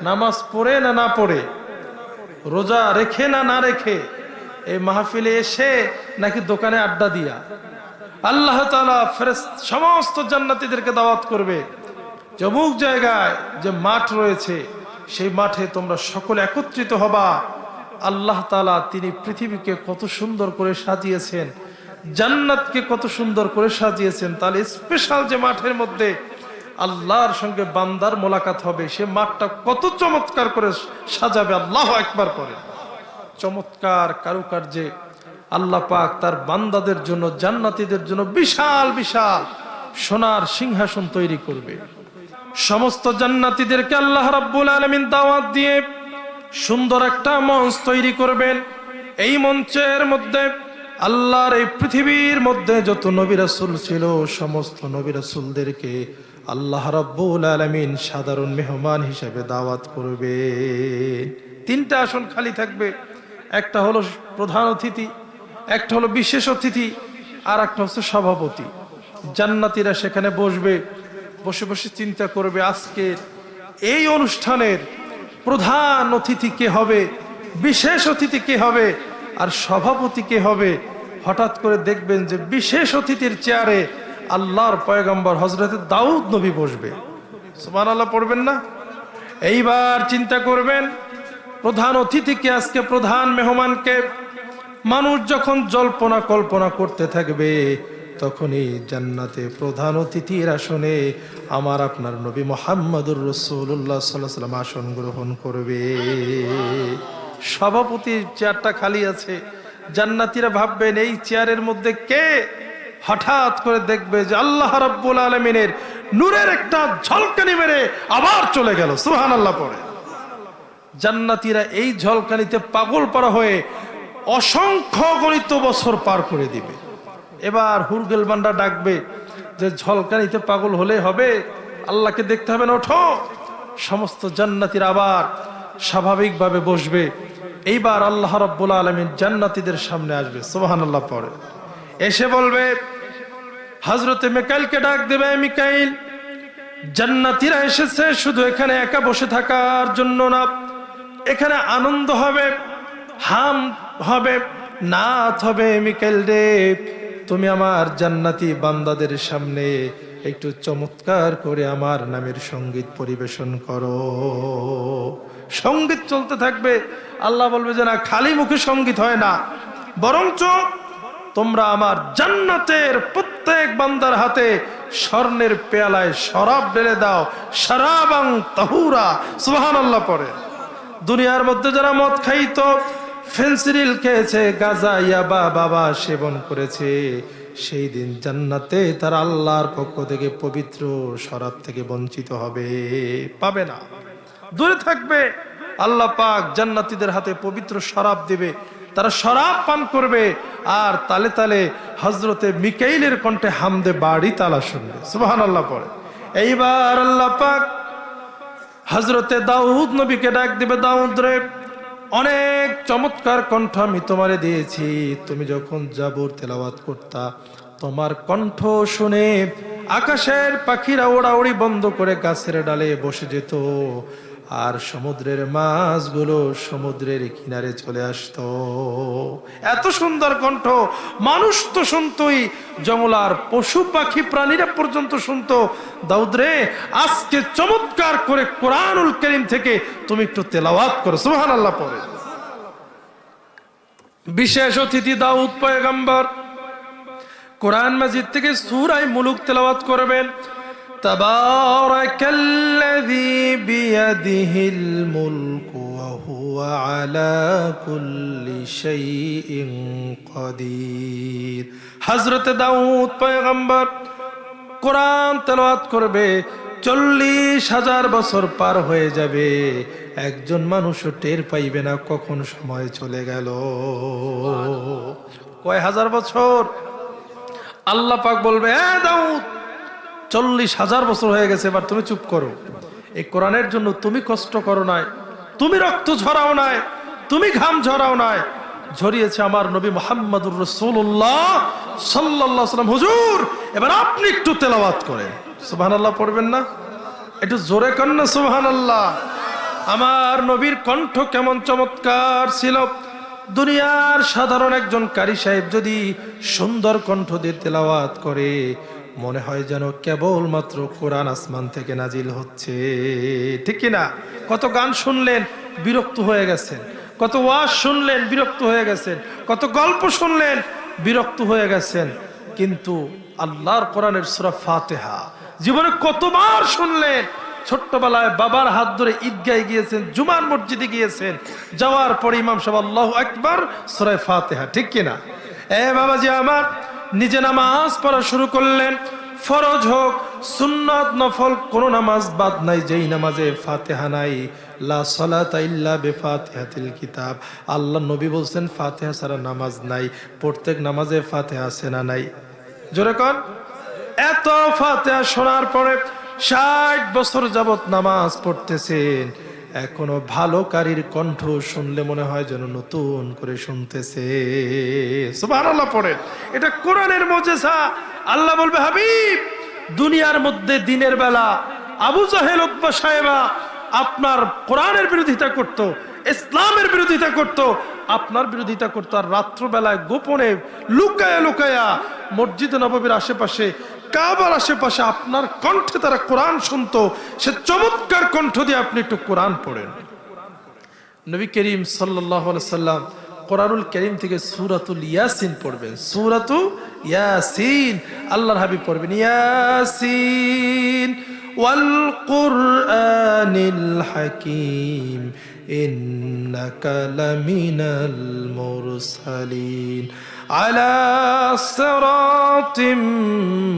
নামাজ পড়ে না না পড়ে, রোজা রেখে না না রেখে, এই মাহফিলে এসে নাকি দোকানে আড্ডা দিয়া, আল্লাহ তাআলা সমস্ত জান্নাতীদেরকে দাওয়াত করবে, অমুক জায়গায় যে মাঠ রয়েছে সেই মাঠে তোমরা সকলে একত্রিত হবা। আল্লাহ তাআলা তিনি পৃথিবীকে কত সুন্দর করে সাজিয়েছেন, জান্নাতকে কত সুন্দর করে সাজিয়েছেন, তাহলে স্পেশাল যে মাঠের মধ্যে আল্লাহর সঙ্গে বান্দার মোলাকাত হবে, সে মাঠটা কত চমৎকার করে সাজাবে। আল্লাহু আকবার করে চমৎকার কারুকার্যে আল্লাহ পাক তার বান্দাদের জন্য, জান্নাতীদের জন্য বিশাল বিশাল সোনার সিংহাসন তৈরি করবে। সমস্ত জান্নাতীদেরকে আল্লাহ রাব্বুল আলামিন দাওয়াত দিয়ে সুন্দর একটা মঞ্চ তৈরি করবেন। এই মঞ্চের মধ্যে আল্লাহর এই পৃথিবীর মধ্যে যত নবী রাসূল ছিল সমস্ত নবী রাসূলদেরকে আল্লাহ রাব্বুল আলামিন সাধারণ মেহমান হিসেবে দাওয়াত করবে। তিনটা আসন খালি থাকবে, একটা হলো প্রধান অতিথি, একটা হলো বিশেষ অতিথি, আর একটা হচ্ছে সভাপতি। জান্নাতীরা সেখানে বসবে, বসে বসে চিন্তা করবে আজকের এই অনুষ্ঠানের প্রধান অতিথি কে হবে, বিশেষ অতিথি কে হবে, আর সভাপতি কে হবে। হঠাৎ করে দেখবেন যে বিশেষ অতিথির চেয়ারে আল্লাহর পয়গম্বর হযরত দাউদ নবী বসবে। সুবহানাল্লাহ পড়বেন না? এইবার চিন্তা করবেন প্রধান অতিথিকে, আজকে প্রধান মেহমানকে। মানুষ যখন জল্পনা কল্পনা করতে থাকবে তখনই জান্নাতে প্রধান অতিথির আসনে আমার আপনার নবী মুহাম্মদুর রাসূলুল্লাহ সাল্লাল্লাহু আলাইহি ওয়াসাল্লাম আসন গ্রহণ করবে। সভাপতির চেয়ারটা খালি আছে, জান্নাতীরা ভাববেন এই চেয়ারের মধ্যে কে? হঠাৎ করে দেখবে যে আল্লাহ রাব্বুল আলামিনের নূরের একটা ঝলকানি মেরে আবার চলে গেল। সুবহানাল্লাহ পড়ে জান্নাতীরা এই ঝলকানিতে পাগল পারা হয়ে অসংখ্য গণিত বছর পার করে দিবে। এবার হুরগেল বান্দা ডাকবে যে ঝলকানিতে পাগল হলে হবে, আল্লাহকে দেখতে হবে না, ওঠো। সমস্ত জান্নাতীরা আবার স্বাভাবিকভাবে বসবে। এইবার আল্লাহ রাব্বুল আলামিন জান্নাতীদের সামনে আসবে। সুবহানাল্লাহ পড়ে এসে বলবে, হযরতে মিকাইলকে ডাক দেবে, মিকাইল জান্নাতীরা এসেছে শুধু এখানে একা বসে থাকার জন্য না, এখানে আনন্দ হবে, হাম হবে, নাত হবে। মিকাইল রে তুমি আমার জান্নাতি বান্দাদের সামনে একটু চমৎকার করে আমার নামের সঙ্গীত পরিবেশন করো। সঙ্গীত চলতে থাকবে। আল্লাহ বলবে যে না, খালি মুখে সঙ্গীত হয় না, বরঞ্চ তোমরা আমার জান্নাতের প্রত্যেক বান্দার হাতে স্বর্ণের পেয়ালায় শরাব ঢেলে দাও, শরাবাং তাহুরা। সুবহানাল্লাহ পড়ে। দুনিয়ার মধ্যে যারা মদ খাইতো, ফেন্সিডিল খেয়েছে, গাঁজা ইয়াবা বাবা সেবন করেছে, সেই দিন জান্নাতে তারা আল্লাহর পক্ষ থেকে পবিত্র শরাব থেকে বঞ্চিত হবে, পাবে না, দূরে থাকবে। আল্লাহ পাক জান্নাতীদের হাতে পবিত্র শরাব দিবে, তারা শরাব পান করবে, আর তালে তালে হযরতে মিকাইলের কণ্ঠে হামদে বাড়ি তালা শুনবে। সুবহানাল্লাহ পড়ে। এইবার আল্লাহ পাক হযরতে দাউদ নবীকে ডাক দিবে, দাউদ রে, অনেক চমৎকার কণ্ঠ আমি তোমারে দিয়েছি, তুমি যখন জাবুর তেলাওয়াত করতা, তোমার কণ্ঠ শুনে আকাশের পাখিরা ওড়াউড়ি বন্ধ করে গাছের ডালে বসে যেত, আর সমুদ্রের মাছগুলো সমুদ্রের কিনারে চলে আসতো। এত সুন্দর কণ্ঠ, মানুষ তো শুনতই, জঙ্গলার পশু পাখি প্রাণীরা পর্যন্ত শুনতো। দাউদ রে, আজকে চমৎকার করে কোরআনুল কারীম থেকে তুমি একটু তেলাওয়াত করো। সুবহানাল্লাহ পড়ে। বিশেষ অতিথি দাউদ পয়গম্বর কোরআন মাজিদ থেকে সূরা মুলুক তেলাওয়াত করবেন। তাবারাকাল্লাযী বিয়াদিহিল মুলকু ওয়া হুয়া আলা কুল্লি শাইইন কাদির। হযরত দাউদ পয়গম্বর কোরআন তেলাওয়াত করবে, 40,000 বছর পার হয়ে যাবে, একজন মানুষও টের পাইবে না কখন সময় চলে গেল। কয় হাজার বছর? আল্লাহ পাক বলবে, হ্যাঁ দাউদ, 40,000 বছর হয়ে গেছে, এবার তুমি চুপ করো। এই কোরআনের জন্য তুমি কষ্ট করো নাই, তুমি রক্ত ঝরাও নাই, তুমি ঘাম ঝরাও নাই, ঝরিয়েছে আমার নবী মুহাম্মদুর রাসূলুল্লাহ সাল্লাল্লাহু আলাইহি ওয়াসাল্লাম। হুজুর, এবার আপনি একটু তেলাওয়াত করেন। সুবহানাল্লাহ পড়বেন না? একটু জোরে করেন না সুবহানাল্লাহ। আমার নবীর কণ্ঠ কেমন চমৎকার ছিল! দুনিয়ার সাধারণ একজন কারি সাহেব যদি সুন্দর কণ্ঠ দিয়ে তেলাওয়াত করে, মনে হয় যেন কেবলমাত্র কোরআন আসমান থেকে নাজিল হচ্ছে, ঠিক কিনা? কত গান শুনলেন, বিরক্ত হয়ে গেছেন, কত ওয়াজ শুনলেন, বিরক্ত হয়ে গেছেন, কত গল্প শুনলেন, বিরক্ত হয়ে গেছেন, কিন্তু আল্লাহর কোরআনের সূরা ফাতিহা জীবনে কতবার শুনলেন। ছোট্টবেলায় বাবার হাত ধরে ঈদগাহে গিয়েছেন, জুমার মসজিদে গিয়েছেন, যাওয়ার পরে ইমাম সাহেব আল্লাহু আকবার, সূরা ফাতিহা, ঠিক কিনা? বাবাজি আমার, নিজে নামাজ পড়া শুরু করলেন, ফরজ হোক সুন্নাত নফল কোন নামাজ বাদ নাই যেই নামাজে ফাতিহা নাই। লা সালাতা ইল্লা বিফাতিহাতিল কিতাব। আল্লাহ নবী বলছেন ফাতিহা ছাড়া নামাজ নাই। প্রত্যেক নামাজে ফাতিহা আছে না নাই? জোরে কোন। এত ফাতিহা শোনার পরে 60 বছর যাবত নামাজ পড়তেছেন, এখনো ভালো কারীর কণ্ঠ শুনলে মনে হয় যেন নতুন করে শুনতেছে। সুবহানাল্লাহ পড়েন। এটা কোরআনের মুজিজা। আল্লাহ বলবে, হাবিব, দুনিয়ার মধ্যে দিনের বেলা আবু জাহেল উতবা সাহেবা আপনার কোরআনের বিরোধিতা করত, ইসলামের বিরোধিতা করত, আপনার বিরোধিতা করত, আর রাত্রবেলায় গোপনে লুকায়া লুকায়া মসজিদ নববীর আশেপাশে, কাবার আশেপাশে আপনার কণ্ঠে তারা কোরআন শুনতো। সে চমৎকার কণ্ঠ দিয়ে আপনি একটু কোরআন পড়েন। নবী করিম সাল্লাল্লাহু আলাইহি সাল্লাম কোরআনুল কারীম থেকে সূরাতুল ইয়াসিন পড়বেন। সূরাতুল ইয়াসিন আল্লাহর হাবিব পড়বেন, ইয়াসিন ওয়াল কুরআনিল হাকীম ইন্নাকা লামিনাল মুরসালিন আলা সিরাতিম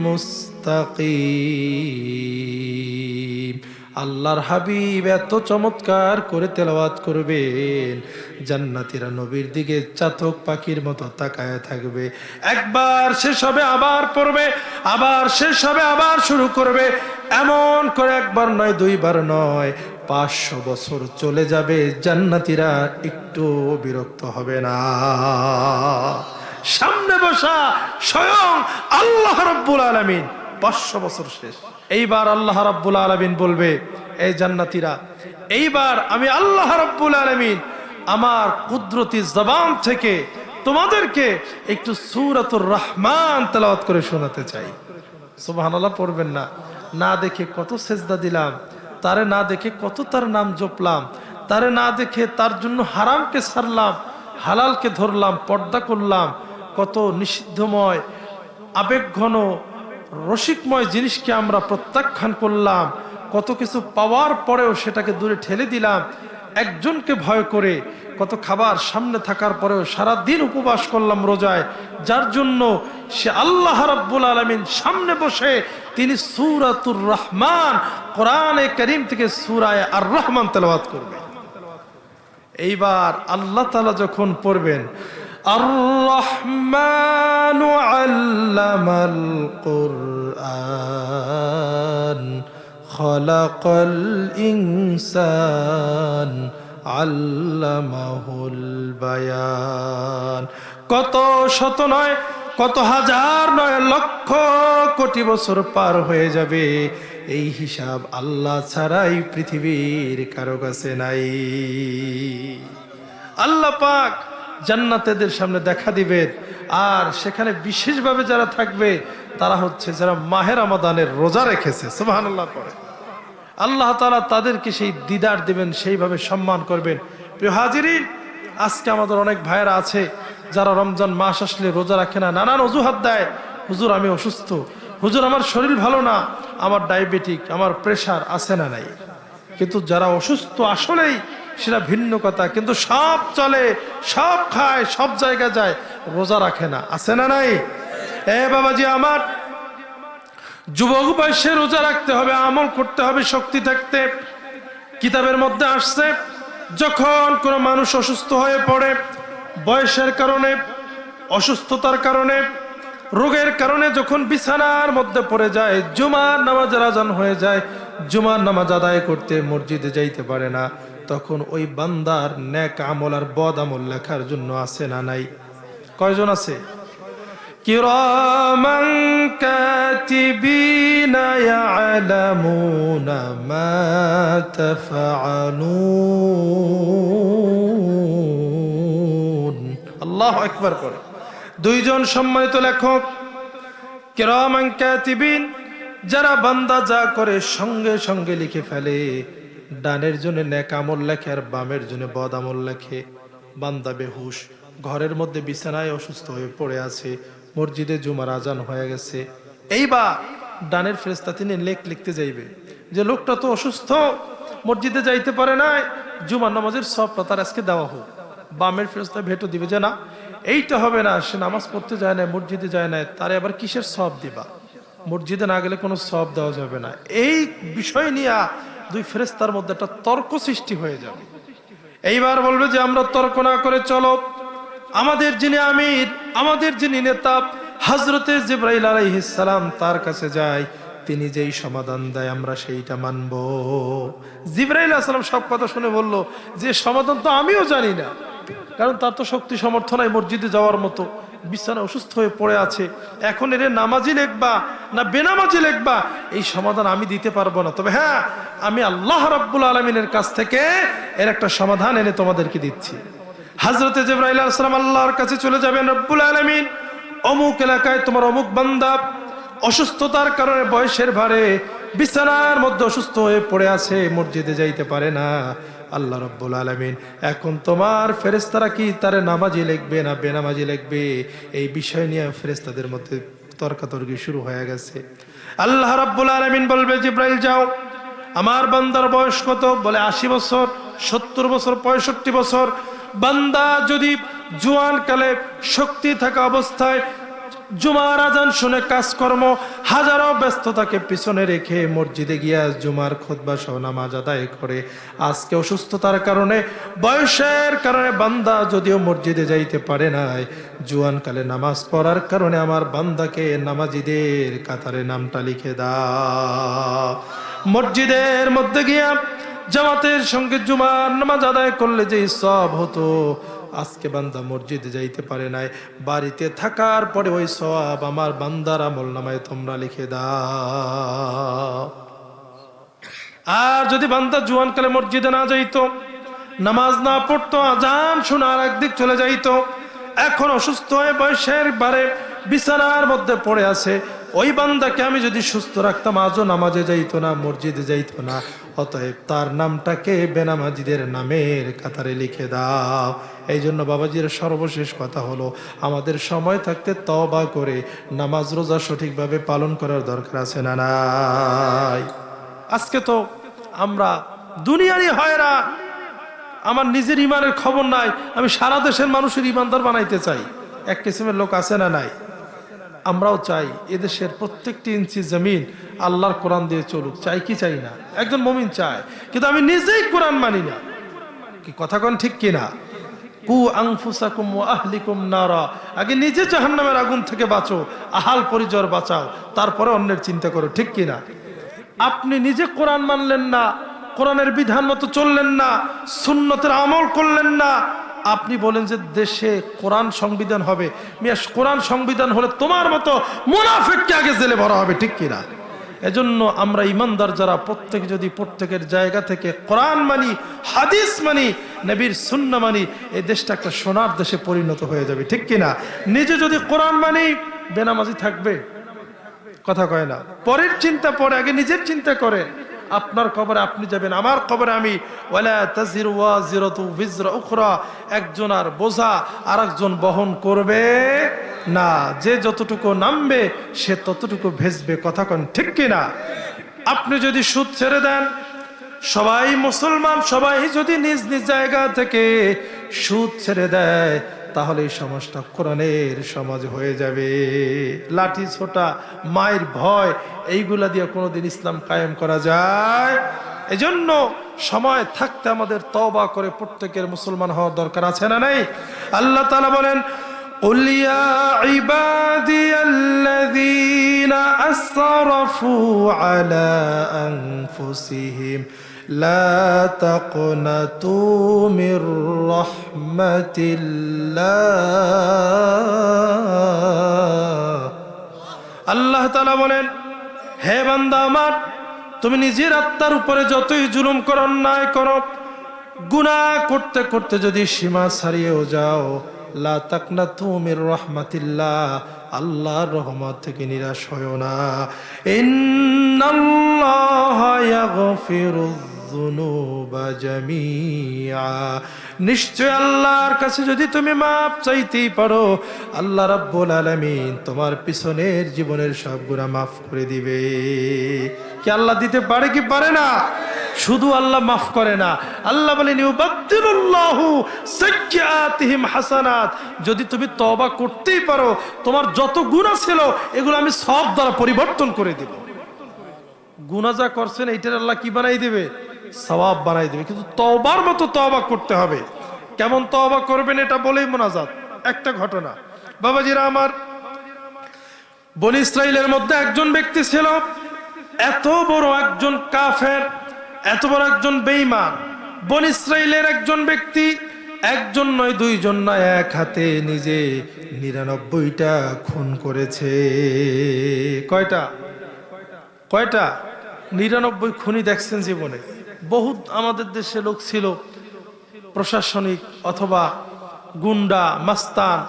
মুস্তাকিম। আল্লাহর হাবিব এত চমৎকার করে তেলাওয়াত করবেন, জান্নাতীরা নবীর দিকে চাতক পাখির মতো তাকায় থাকবে। একবার শেষ হবে আবার পড়বে, আবার শেষ হবে আবার শুরু করবে, এমন করে একবার নয়, দুইবার নয়, 500 বছর চলে যাবে, জান্নাতীরা একটু বিরক্ত হবে না। সামনে বসা স্বয়ং আল্লাহ রাব্বুল আলামিন। 500 বছর শেষ। এইবার আল্লাহ রাব্বুল আলামিন বলবে, এই জান্নাতীরা, এইবার আমি আল্লাহ রাব্বুল আলামিন আমার কুদরতি জবান থেকে তোমাদেরকে একটু সূরাতুর রহমান তেলাওয়াত করে শোনাতে চাই। সুবহানাল্লাহ পড়বেন না? না দেখে কত সেজদা দিলাম, তারে না দেখে কত তার নাম জপলাম, তারে না দেখে তার জন্য হারামকে ছাড়লাম, হালালকে ধরলাম, পর্দা করলাম, কত নিষিদ্ধময় আবেগঘন রসিকময় জিনিসকে আমরা প্রত্যাখ্যান করলাম, কত কিছু পাওয়ার পরেও সেটাকে দূরে ঠেলে দিলাম, একজনকে ভয় করে কত খাবার সামনে থাকার পরেও সারা দিন উপবাস করলাম রোজায়, যার জন্য সে আল্লাহ রাব্বুল আলামিন সামনে বসে তিনি সূরাতুর রহমান কোরআনে কারীম থেকে সূরা আর রহমান তেলাওয়াত করবেন। এইবার আল্লাহ তাআলা যখন পড়বেন আর রহমানু আল্লামাল কুরআন খালাকাল ইনসান আল্লামাহুল বায়ান। কত শত নয়, কত হাজার নয়, লক্ষ কোটি বছর পার হয়ে যাবে, এই হিসাব আল্লাহ ছাড়াই পৃথিবীর কারো কাছে নাই। আল্লাহ পাক জান্নাতীদের সামনে দেখা দিবেন, আর সেখানে বিশেষভাবে যারা থাকবে তারা হচ্ছে যারা মাহে রমাদানের রোজা রেখেছে। সুবহানাল্লাহ পড়ে আল্লাহ তাআলা তাদেরকে সেই দিদার দিবেন, সেইভাবে সম্মান করবেন। প্রিয় হাজিরিন, আজকে আমাদের অনেক ভাইয়েরা আছে যারা রমজান মাস আসলে রোজা রাখে না, নানান অজুহাত দেয়। হুজুর আমি অসুস্থ, হুজুর আমার শরীর ভালো না, আমার ডায়াবেটিক, আমার প্রেশার আছে না নাই। কিন্তু যারা অসুস্থ আসলেই সেটা ভিন্ন কথা, কিন্তু সব চলে, সব খায়, সব জায়গা যায়, রোজা রাখে না, আছে না নাই? এ বাবাজি আমার, যুবক বয়সে রোজা রাখতে হবে, আমল করতে হবে শক্তি থাকতে। কিতাবের মধ্যে আসছে যখন কোনো মানুষ অসুস্থ হয়ে পড়ে, বয়সের কারণে, অসুস্থতার কারণে, রোগের কারণে যখন বিছানার মধ্যে পড়ে যায়, জুমার নামাজের আজান হয়ে যায়, জুমার নামাজ আদায় করতে মসজিদে যাইতে পারে না, তখন ওই বান্দার নেক আমল আর বদ আমল লেখার জন্য আছে না নাই? কয়জন আছে? কিরামান কাতিবিনা ইয়ালামুনা মা তাফআলুন। আল্লাহু আকবার করে। দুইজন সম্মানিত লেখক, কিরামান কাতিবিন, যারা বান্দা যা করে সঙ্গে সঙ্গে লিখে ফেলে। ডানের জন্য নেক আমল লেখে আর বামের জন্য বদ আমল লেখে। বান্দা বেহুশ, ঘরের মধ্যে বিছানায় অসুস্থ হয়ে পড়ে আছে, মসজিদে জুমার আজান হয়ে গেছে। এইবার ডানের ফেরেশতা তিনি লিখতে যাইবে যে লোকটা তো অসুস্থ, মসজিদে যাইতে পারে না, জুমার নামাজের সবটা তার আজকে দেওয়া হোক। বামের ফেরেশতা ভেটো দিবে যে না, এইটা হবে না, সে নামাজ পড়তে যায় না, মসজিদে যায় না, তারে আবার কিসের সব দিবা? মসজিদে না গেলে কোনো সব দেওয়া যাবে না। এই বিষয় নিয়ে দুই ফেরেশতার মধ্যে একটা তর্ক সৃষ্টি হয়ে যাবে। এইবার বলবে যে আমরা তর্ক না করে চলো, আমাদের যিনি আমির, আমাদের যিনি নেতা হযরতে জিবরাইল আলাইহিস সালাম, তার কাছে যাই, তিনি যেই সমাধান দেয় আমরা সেইটা মানব। জিবরাইল আলাইহিস সালাম সব কথা শুনে বলল যে সমাধান তো আমিও জানি না, কারণ তার তো শক্তি সামর্থ্য নাই মসজিদে যাওয়ার মতো, বিছানা অসুস্থ হয়ে পড়ে আছে, এখন এর নামাজি লিখবা না বেনামাজি লিখবা এই সমাধান আমি দিতে পারবো না। তবে হ্যাঁ, আমি আল্লাহ রাব্বুল আলামিনের কাছ থেকে এর একটা সমাধান এনে তোমাদেরকে দিচ্ছি। হযরতে জিবরাইল আলাইহিস সালাম আল্লাহর কাছে চলে যাবেন, রব্বুল আলামিন অমুক এলাকায় তোমার অমুক বান্দা অসুস্থতার কারণে বয়সের ভারে বিছানার মধ্যে অসুস্থ হয়ে পড়ে আছে, মসজিদে যাইতে পারে না। আল্লাহ রাব্বুল আলামিন এখন তোমার ফেরেশতারা কি তারে নামাজি লিখবে না বেনামাজি লিখবে, এই বিষয় নিয়ে ফেরেশতাদের মধ্যে তর্কাতর্কি শুরু হয়ে গেছে। আল্লাহ রাব্বুল আলামিন বলবে জিবরাইল যাও, আমার বান্দার বয়স কত? বলে 80 বছর, 70 বছর, 65 বছর। বান্দা যদি জোয়ান কালে শক্তি থাকা অবস্থায় জুমার আজান শুনে কাজকর্ম হাজারো ব্যস্ততাকে পিছনে রেখে মসজিদে গিয়া জুমার খুতবা সহ নামাজ আদায় করে, আজকে অসুস্থতার কারণে বয়সের কারণে বান্দা যদিও মসজিদে যাইতে পারে নাই, জুয়ান কালে নামাজ পড়ার কারণে আমার বান্দাকে নামাজিদের কাতারে নামটা লিখে দাও। মসজিদের মধ্যে গিয়া জামাতের সঙ্গে জুমার নামাজ আদায় করলে যে সব হতো, আজকে বান্দা মসজিদে যাইতে পারে নাই, বাড়িতে থাকার পরে ওই সওয়াব আমার বান্দার আমল নামায় তোমরা লিখে দাও। আর যদি বান্দা জুয়ান কালে মসজিদে না যাইতো, নামাজ না পড়তো, আজান শোনার একদিক চলে যাইতো, এখন অসুস্থ হয়ে বয়সের বারে বিছানার মধ্যে পড়ে আছে, ওই বান্দাকে আমি যদি সুস্থ রাখতাম আজও নামাজে যাইতো না, মসজিদে যাইতো না। অতএব তার নামটাকে বেনামাজিদের নামের কাতারে লিখে দাও। এই জন্য বাবাজির সর্বশেষ কথা হলো, আমাদের সময় থাকতে তওবা করে নামাজ রোজা সঠিকভাবে পালন করার দরকার আছে না নাই? আজকে তো আমরা দুনিয়ারই হয়রা, আমার নিজের ইমানের খবর নাই, আমি সারা দেশের মানুষের ইমানদার বানাইতে চাই। এক কিসিমের লোক আছে না নাই? আমরাও চাই এদেশের প্রত্যেকটি ইঞ্চি জমিন আল্লাহর কোরআন দিয়ে চলুক, চাই কি চাই না? একজন মুমিন চায়, কিন্তু আমি নিজেই কোরআন মানি না। কি কথা কোন ঠিক কিনা? কু আনফুসাকুম ওয়া আহলিকুম নারা, আগে নিজে জাহান্নামের আগুন থেকে বাঁচো, আহাল পরিবার বাঁচাও, তারপরে অন্যের চিন্তা করো, ঠিক কিনা? আপনি নিজে কোরআন মানলেন না, কোরআনের বিধান মতো চললেন না, সুন্নতের আমল করলেন না, আপনি বলেন যে দেশে কোরআন সংবিধান হবে। মিয়া, কোরআন সংবিধান হলে তোমার মতো মুনাফিককে আগে জেলে ভরা হবে, ঠিক কিনা? এজন্য আমরা ইমানদার যারা, প্রত্যেক যদি প্রত্যেকের জায়গা থেকে কোরআন মানি, হাদিস মানি, নবীর সুন্নাহ মানি, এই দেশটা একটা সোনার দেশে পরিণত হয়ে যাবে, ঠিক কিনা? নিজে যদি কোরআন মানি, বেনামাজি থাকবে? কথা কয় না। পরের চিন্তা পরে, আগে নিজের চিন্তা করে। আপনার কবরে আপনি যাবেন, আমার কবরে আমি। ওয়ালা তাজিরু ওয়াজিরাতু বিজরা উখরা, একজন আর বোঝা আরেকজন বহন করবে না। যে যতটুকু নামবে সে ততটুকু ভেসবে, কথা কোন ঠিক কিনা? আপনি যদি সুদ ছেড়ে দেন, সবাই মুসলমান, সবাই যদি নিজ নিজ জায়গা থেকে সুদ ছেড়ে দেয়, তাহলে এই সমাজটা কোরআনের সমাজ হয়ে যাবে। লাঠি ছোটা, মায়ের ভয়, এইগুলা দিয়ে কোনোদিন ইসলাম কায়েম করা যায়? এজন্য সময় থাকতে আমাদের তওবা করে প্রত্যেকের মুসলমান হওয়ার দরকার আছে না নাই? আল্লাহ তাআলা বলেন, قُلْ يَا عِبَادِيَ الَّذِينَ أَسْرَفُوا عَلَى أَنفُسِهِمْ لا تقنطوا من رحمة الله। আল্লাহ তাআলা বলেন, হে বান্দা আমার, তুমি নিজের আত্মার উপরে যতই জুলুম করো, অন্যায় করো, গুনাহ করতে করতে যদি সীমা ছাড়িয়েও যাও, লা তাকনাতু মির রাহমাতিল্লাহ, আল্লাহর রহমত থেকে নিরাশ হয়ো না। ইন্নাল্লাহা ইয়াগফিরুয যুনুবা জামিআ, নিশ্চয় আল্লাহর কাছে যদি তুমি মাপ চাইতেই পারো, আল্লাহ রাব্বুল আলামিন তোমার পিছনের জীবনের সব গুনাহ মাফ করে দিবে। কি আল্লাহ দিতে পারে কি পারে না? শুধু আল্লাহ মাফ করে না, আল্লাহ বলেন ইউবাদদিলুল্লাহু সাইয়্যাতিহিম হাসানাত, যদি তুমি তওবা করতেই পারো, তোমার যত গুনাহ ছিল এগুলো আমি সব দ্বারা পরিবর্তন করে দেব। গুনাহ যা করছেন এইটার আল্লাহ কি বানাই দেবে? সওয়াব বানাই দেবে। কিন্তু তওবার মতো তওবা করতে হবে। কেমন তওবা করবেন এটা বলেই মোনাজাত। একটা ঘটনা, বাবাজিরা আমার, বনী ইসরাইলের মধ্যে একজন ব্যক্তি ছিল, এত বড় একজন কাফের, এত বড় একজন বেঈমান। বনী ইসরাইলের একজন ব্যক্তি, একজন নয়, দুইজন নয়, এক হাতে নিজে 99টা খুন করেছে। কয়টা? 99 খুনি দেখছেন জীবনে? বহুত আমাদের দেশে লোক ছিল, প্রশাসনিক অথবা গুন্ডা মাস্তান,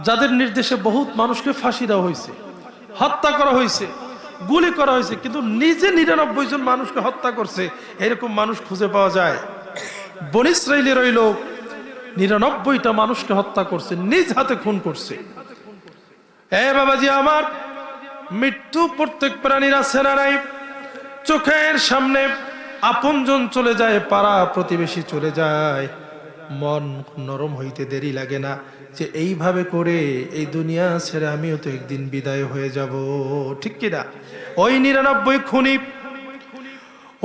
যাদের নির্দেশে বহুত মানুষকে ফাঁসি দেওয়া হয়েছে, হত্যা করা হয়েছে, গুলি করা হয়েছে, কিন্তু নিজে 99 জন মানুষকে হত্যা করছে, এরকম মানুষ খুঁজে পাওয়া যায়? বনী ইসরাইলের ওই লোক 99টা মানুষকে হত্যা করছে, নিজ হাতে খুন করছে। বাবাজি আমার, মৃত্যু প্রত্যেক প্রাণীর আছে না নাই? চোখের সামনে আপনজন চলে যায়, পাড়া প্রতিবেশী চলে যায়, মন নরম হইতে দেরি লাগে না যে এইভাবে করে এই দুনিয়া ছেড়ে আমিও তো একদিন বিদায় হয়ে যাব, ঠিক কিনা? ওই 99 খুনি,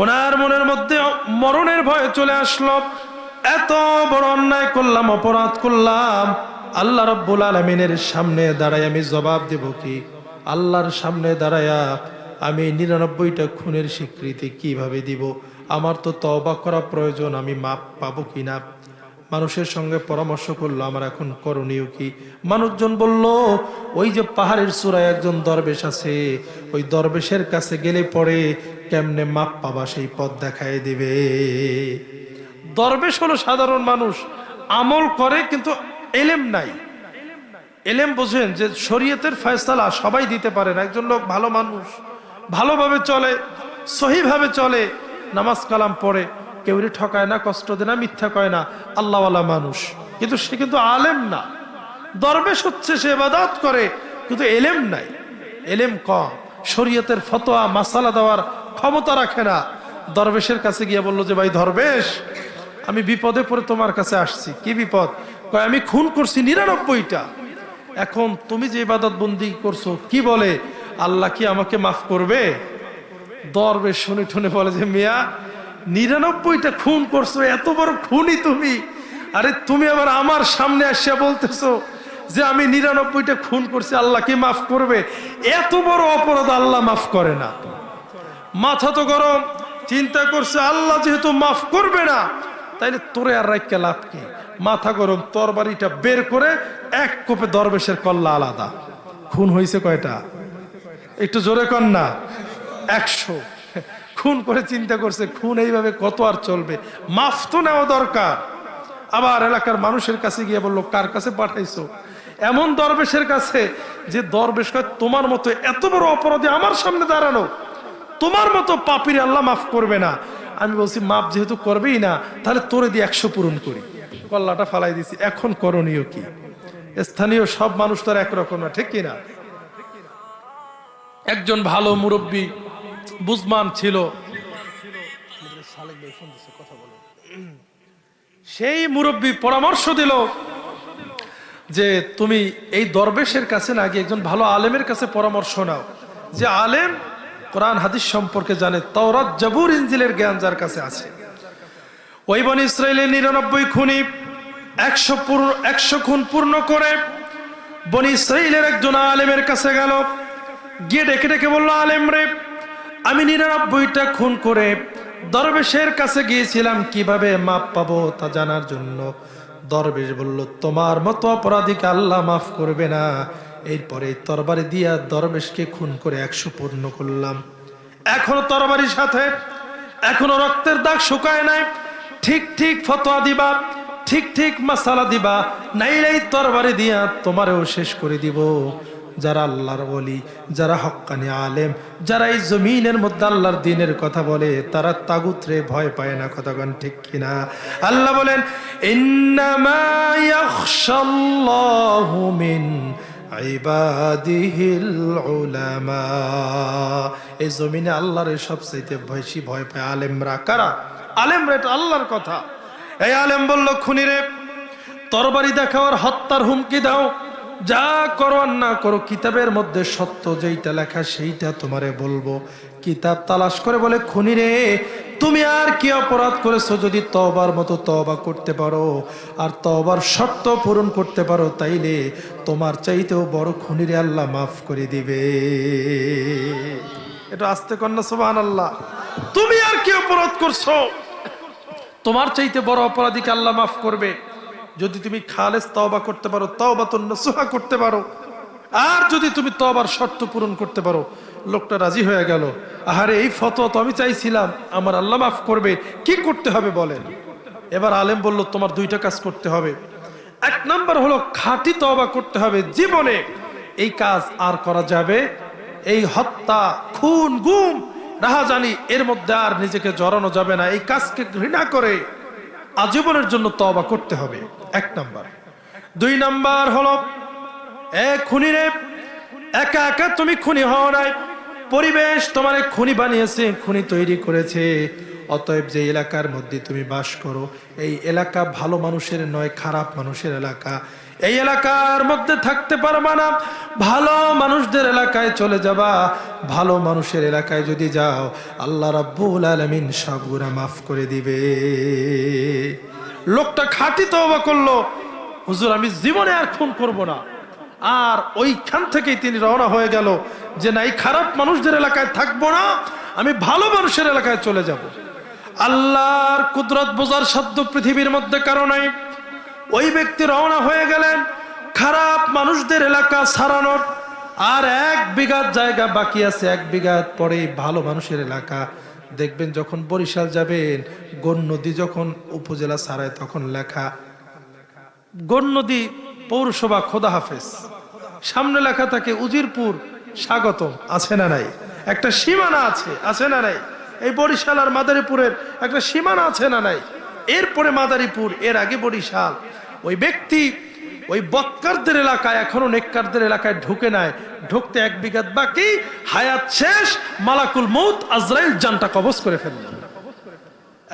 ওনার মনের মধ্যে মরণের ভয় চলে আসলো। এত বড় অন্যায় করলাম, অপরাধ করলাম, আল্লাহ রাব্বুল আলামিনের সামনে দাঁড়ায় আমি জবাব দেব কি? আল্লাহর সামনে দাঁড়ায়া আমি 99টা খুনের স্বীকৃতি কিভাবে দিব? আমার তো তওবা করা প্রয়োজন, আমি মাপ পাবো কিনা? মানুষের সঙ্গে পরামর্শ করলো, আমার এখন করণীয় কি? মানুষজন বলল, ওই যে পাহাড়ের চূড়ায় একজন দরবেশ আছে, ওই দরবেশের কাছে গেলে পরে কেমনে মাপ পাবা সেই পথ দেখায় দিবে। দরবেশ হলো সাধারণ মানুষ, আমল করে কিন্তু এলেম নাই, এলেম বোঝেন যে শরীয়তের ফয়সালা সবাই দিতে পারে না। একজন লোক ভালো মানুষ, ভালোভাবে চলে, সহিভাবে চলে, নামাজ কালাম পড়ে, কেউরি ঠকায় না, কষ্ট দেয় না, মিথ্যা কয় না, আল্লাহওয়ালা মানুষ, কিন্তু সে কিন্তু আলেম না। দরবেশ হচ্ছে, সে ইবাদত করে, কিন্তু এলেম নাই, এলেম কম, শরীয়তের ফতোয়া মাসালা দেওয়ার ক্ষমতা রাখে না। দরবেশের কাছে গিয়ে বললো যে ভাই দরবেশ, আমি বিপদে পড়ে তোমার কাছে আসছি। কি বিপদ? কয় আমি খুন করছি 99টা। এখন তুমি যে ইবাদত বন্দি করছো, কি বলে আল্লাহ কি আমাকে মাফ করবে? দরবেশ শুনে ঠুনে বলে যে মিয়া, 99টা খুন করছো, এত বড় খুনি তুমি, আরে তুমি আবার আমার সামনে আসিয়া বলতেছো যে আমি 99টা খুন করছি, আল্লাহ কি মাফ করবে? এত বড় অপরাধ আল্লাহ মাফ করে না। মাথা তো গরম, চিন্তা করছে আল্লাহ যেহেতু মাফ করবে না, তাইলে তোরে আর রাইকা লাভ কি? মাথা গরম, তরবারিটা বের করে এক কোপে দরবেশের কল্লা আলাদা। খুন হয়েছে কয়টা? একটু জোরে কর না। 100 খুন করে চিন্তা করছে খুন এইভাবে কত আর চলবে, মাফ তো নেওয়া দরকার। আবার এলাকার মানুষের কাছে গিয়ে বললো কার কাছে পাঠাইছো? এমন দরবেশের কাছে যে দরবেশ কয় তোমার মতো এত বড় অপরাধী আমার সামনে দাঁড়ানো, তোমার মতো পাপীর আল্লাহ মাফ করবে না। আমি বলছি মাফ যেহেতু করবেই না, তাহলে তোরে দিয়ে 100 পূরণ করি। কল্লাটা ফালাই দিছি। এখন করণীয় কি? স্থানীয় সব মানুষ তো আর একরকম না, ঠিক কিনা? একজন ভালো মুরব্বী বুঝমান ছিল, সেই মুরব্বী পরামর্শ দিল যে তুমি এই দরবেশের কাছে না গিয়ে একজন ভালো আলেমের কাছে পরামর্শ নাও, যে আলেম কোরআন হাদিস সম্পর্কে জানে, তাওরাত জাবুর ইনজিলের জ্ঞান যার কাছে আছে। ওই বনি ইসরাইলের 99 খুনি 100 খুন পূর্ণ করে বনি ইসরাইলের একজন আলেমের কাছে গেল, গিয়ে ডেকে ডেকে বলল, আলেম রে, আমি 99টা খুন করে দরবেশের কাছে গিয়েছিলাম, কিভাবে মাপ পাবো তা জানার জন্য। দরবেশ বলল, তোমার মতো অপরাধীকে আল্লাহ মাফ করবে না। এরপরে তরবারি দিয়া দরবেশকে খুন করে 100 পূর্ণ করলাম। এখনো তরবারির সাথে, এখনো রক্তের দাগ শুকায় নাই। ঠিক ঠিক ফতোয়া দিবা, ঠিক ঠিক মাসালা দিবা, নাইলে তরবারি দিয়া তোমারেও শেষ করে দিব। যারা আল্লাহর ওলি, যারা হক্কানি আলেম, যারা এই জমিনের মধ্যে আল্লাহর দ্বীনের কথা বলে, তারা তাগুতরে ভয় পায় না। কথাগণ ঠিক কিনা? আল্লাহ বলেন, ইন্নামা ইয়াখশাল্লাহু মিন ইবাদিহিল উলামা। এই জমিনে আল্লাহর সবচেয়ে বেশি ভয় পায় আলেমরা। কারা? আলেমরা। এটা আল্লাহর কথা। এই আলেম বলল, খুনিরে তরবারি দেখাওয়ার হত্যার হুমকি দাও, যা করো আর না করো, কিতাবের মধ্যে সত্য যেইটা লেখা সেইটা তোমারে বলবো। কিতাব তালাশ করে বলে, খুনিরে তুমি আর কি অপরাধ করেছো? যদি তওবার মতো তওবা করতে পারো আর তওবার শর্ত পূরণ করতে পারো, তাইলে তোমার চাইতেও বড় খুনিরে আল্লাহ মাফ করে দিবে। এটা আস্তে কন্যা সুবহানাল্লাহ। তুমি আর কি অপরাধ করছো? তোমার চাইতে বড় অপরাধীকে আল্লাহ মাফ করবে যদি তুমি খালেস তওবা করতে পারো, তাওবাতুন নাসুহা করতে পারো, আর যদি তুমি তওবার শর্ত পূরণ করতে পারো। লোকটা রাজি হয়ে গেল। আহারে, এই ফতোয়া তো আমি চাইছিলাম, আমার আল্লাহ মাফ করবে, কি করতে হবে বলেন? এবার আলেম বলল, তোমার 2টা কাজ করতে হবে। 1 নাম্বার হলো খাঁটি তওবা করতে হবে। জীবনে এই কাজ আর করা যাবে, এই হত্যা, খুন, গুম, রাহাজানি, এর মধ্যে আর নিজেকে জড়ানো যাবে না। এই কাজকে ঘৃণা করে আজীবনের জন্য তওবা করতে হবে। 1 নাম্বার। 2 নাম্বার হলো, খুনিরে, একা একা তুমি খুনি হও নাই, পরিবেশ তোমার খুনি বানিয়েছে, খুনি তৈরি করেছে। অতএব যে এলাকার মধ্যে তুমি বাস করো, এই এলাকা ভালো মানুষের নয়, খারাপ মানুষের এলাকা। এই এলাকার মধ্যে থাকতে পারবা না, ভালো মানুষদের এলাকায় চলে যাবা। ভালো মানুষের এলাকায় যদি যাও, আল্লাহ রাব্বুল আলামিন সব গুনাহ মাফ করে দিবে। লোকটা খাঁটি তওবা করলো, হুজুর আমি জীবনে আর খুন করব না। আর ওইখান থেকেই তিনি রওনা হয়ে গেল যে না, এই খারাপ মানুষদের এলাকায় থাকবো না, আমি ভালো মানুষের এলাকায় চলে যাব। আল্লাহর কুদরত বোঝার সাধ্য পৃথিবীর মধ্যে কারো নাই। ওই ব্যক্তি রওনা হয়ে গেলেন খারাপ মানুষদের এলাকা ছাড়ানোর। আর 1 বিঘা জায়গা বাকি আছে, 1 বিঘা পরে ভালো মানুষের এলাকা। দেখবেন যখন বরিশাল যাবেন, গণ নদী যখন উপজেলা ছাড়ায়, তখন লেখা গণ নদী পৌরসভা খোদা হাফেজ। সামনে লেখা থাকে উজিরপুর স্বাগতম, আছে না নাই? একটা সীমানা আছে, আছে না নাই? এই বরিশাল আর মাদারীপুরের একটা সীমানা আছে না নাই? এরপরে মাদারীপুর, এর আগে বরিশাল। ওই ব্যক্তি ওই বৎকারদের এলাকায়, এখনো নেককারদের এলাকায় ঢুকে নাই, ঢুকতে 1 বিঘাত বাকি, হায়াত শেষ, মালাকুল মউত আজরাইল জানটা কবজ করে ফেলল।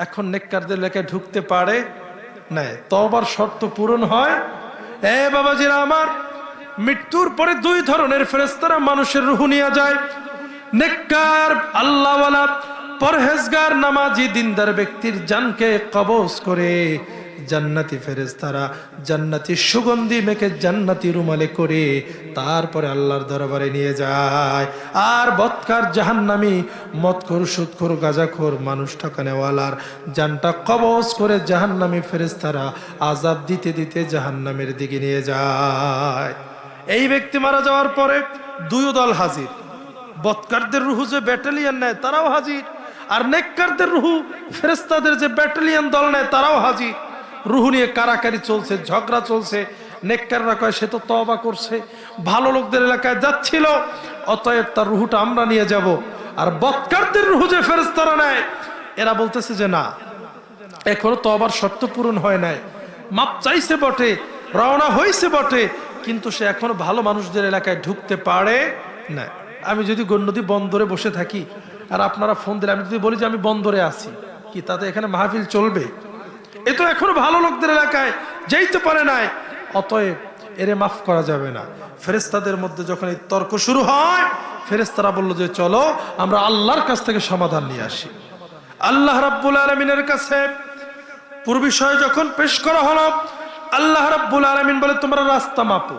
এখন নেককারদের এলাকায় ঢুকতে পারে না, তওবার শর্ত পূরণ হয়। এ বাবাজিরা আমার, মৃত্যুর পরে 2 ধরনের ফেরেশতারা মানুষের রূহ নিয়ে যায়। নেককার আল্লাহওয়ালা পরহেজগার নামাজি দিনদার ব্যক্তির জানকে কবজ করে জান্নাতি ফেরেশতারা জান্নাতি সুগন্ধি মেখে জান্নাতি রুমালে করে তারপরে আল্লাহর দরবারে নিয়ে যায়। আর বৎকার জাহান্নামী মদখোর সুদখোর গাঁজাখোর মানুষ ঠকানেওয়ালার জানটা কবজ করে জাহান্নামী ফেরেশতারা আযাব দিতে দিতে জাহান্নামের দিকে নিয়ে যায়। এই ব্যক্তি মারা যাওয়ার পরে 2 দল হাজির। বৎকারদের রুহু যে ব্যাটালিয়ন নেয় তারাও হাজির, আর নেককারদের রুহু ফেরেশতাদের যে ব্যাটালিয়ন দল নেয় তারাও হাজির। রুহু নিয়ে কারাকারি চলছে, ঝগড়া চলছে। নেককাররা কয় সে তো তওবা করছে, ভালো লোকদের এলাকায় যাচ্ছিল, অতএব তার রুহুটা আমরা নিয়ে যাব। আর বৎকারদের রুহু যে ফেরেশতারা নেয় এরা বলতেছে যে না, এখনো তওবার শর্ত পূরণ হয় নাই। মাপ চাইছে বটে, রওনা হয়েছে বটে, কিন্তু সে এখনো ভালো মানুষদের এলাকায় ঢুকতে পারে না। আমি যদি গণ্যদী বন্দরে বসে থাকি আর আপনারা ফোন দিলে, আমি যদি বলি যে আমি বন্দরে আছি, কি তাতে এখানে মাহফিল চলবে? এ তো এখনো ভালো লোকদের এলাকায় যেতে পারে নাই, অতএব এরে মাফ করা যাবে না। ফেরেশতাদের মধ্যে যখন এই তর্ক শুরু হয়, ফেরেশতারা বলল যে চলো আমরা আল্লাহর কাছ থেকে সমাধান নিয়ে আসি। আল্লাহ রাব্বুল আলামিনের কাছে পুরো বিষয় যখন পেশ করা হলো, আল্লাহ রাব্বুল আলামিন বলে তোমরা রাস্তা মাপো।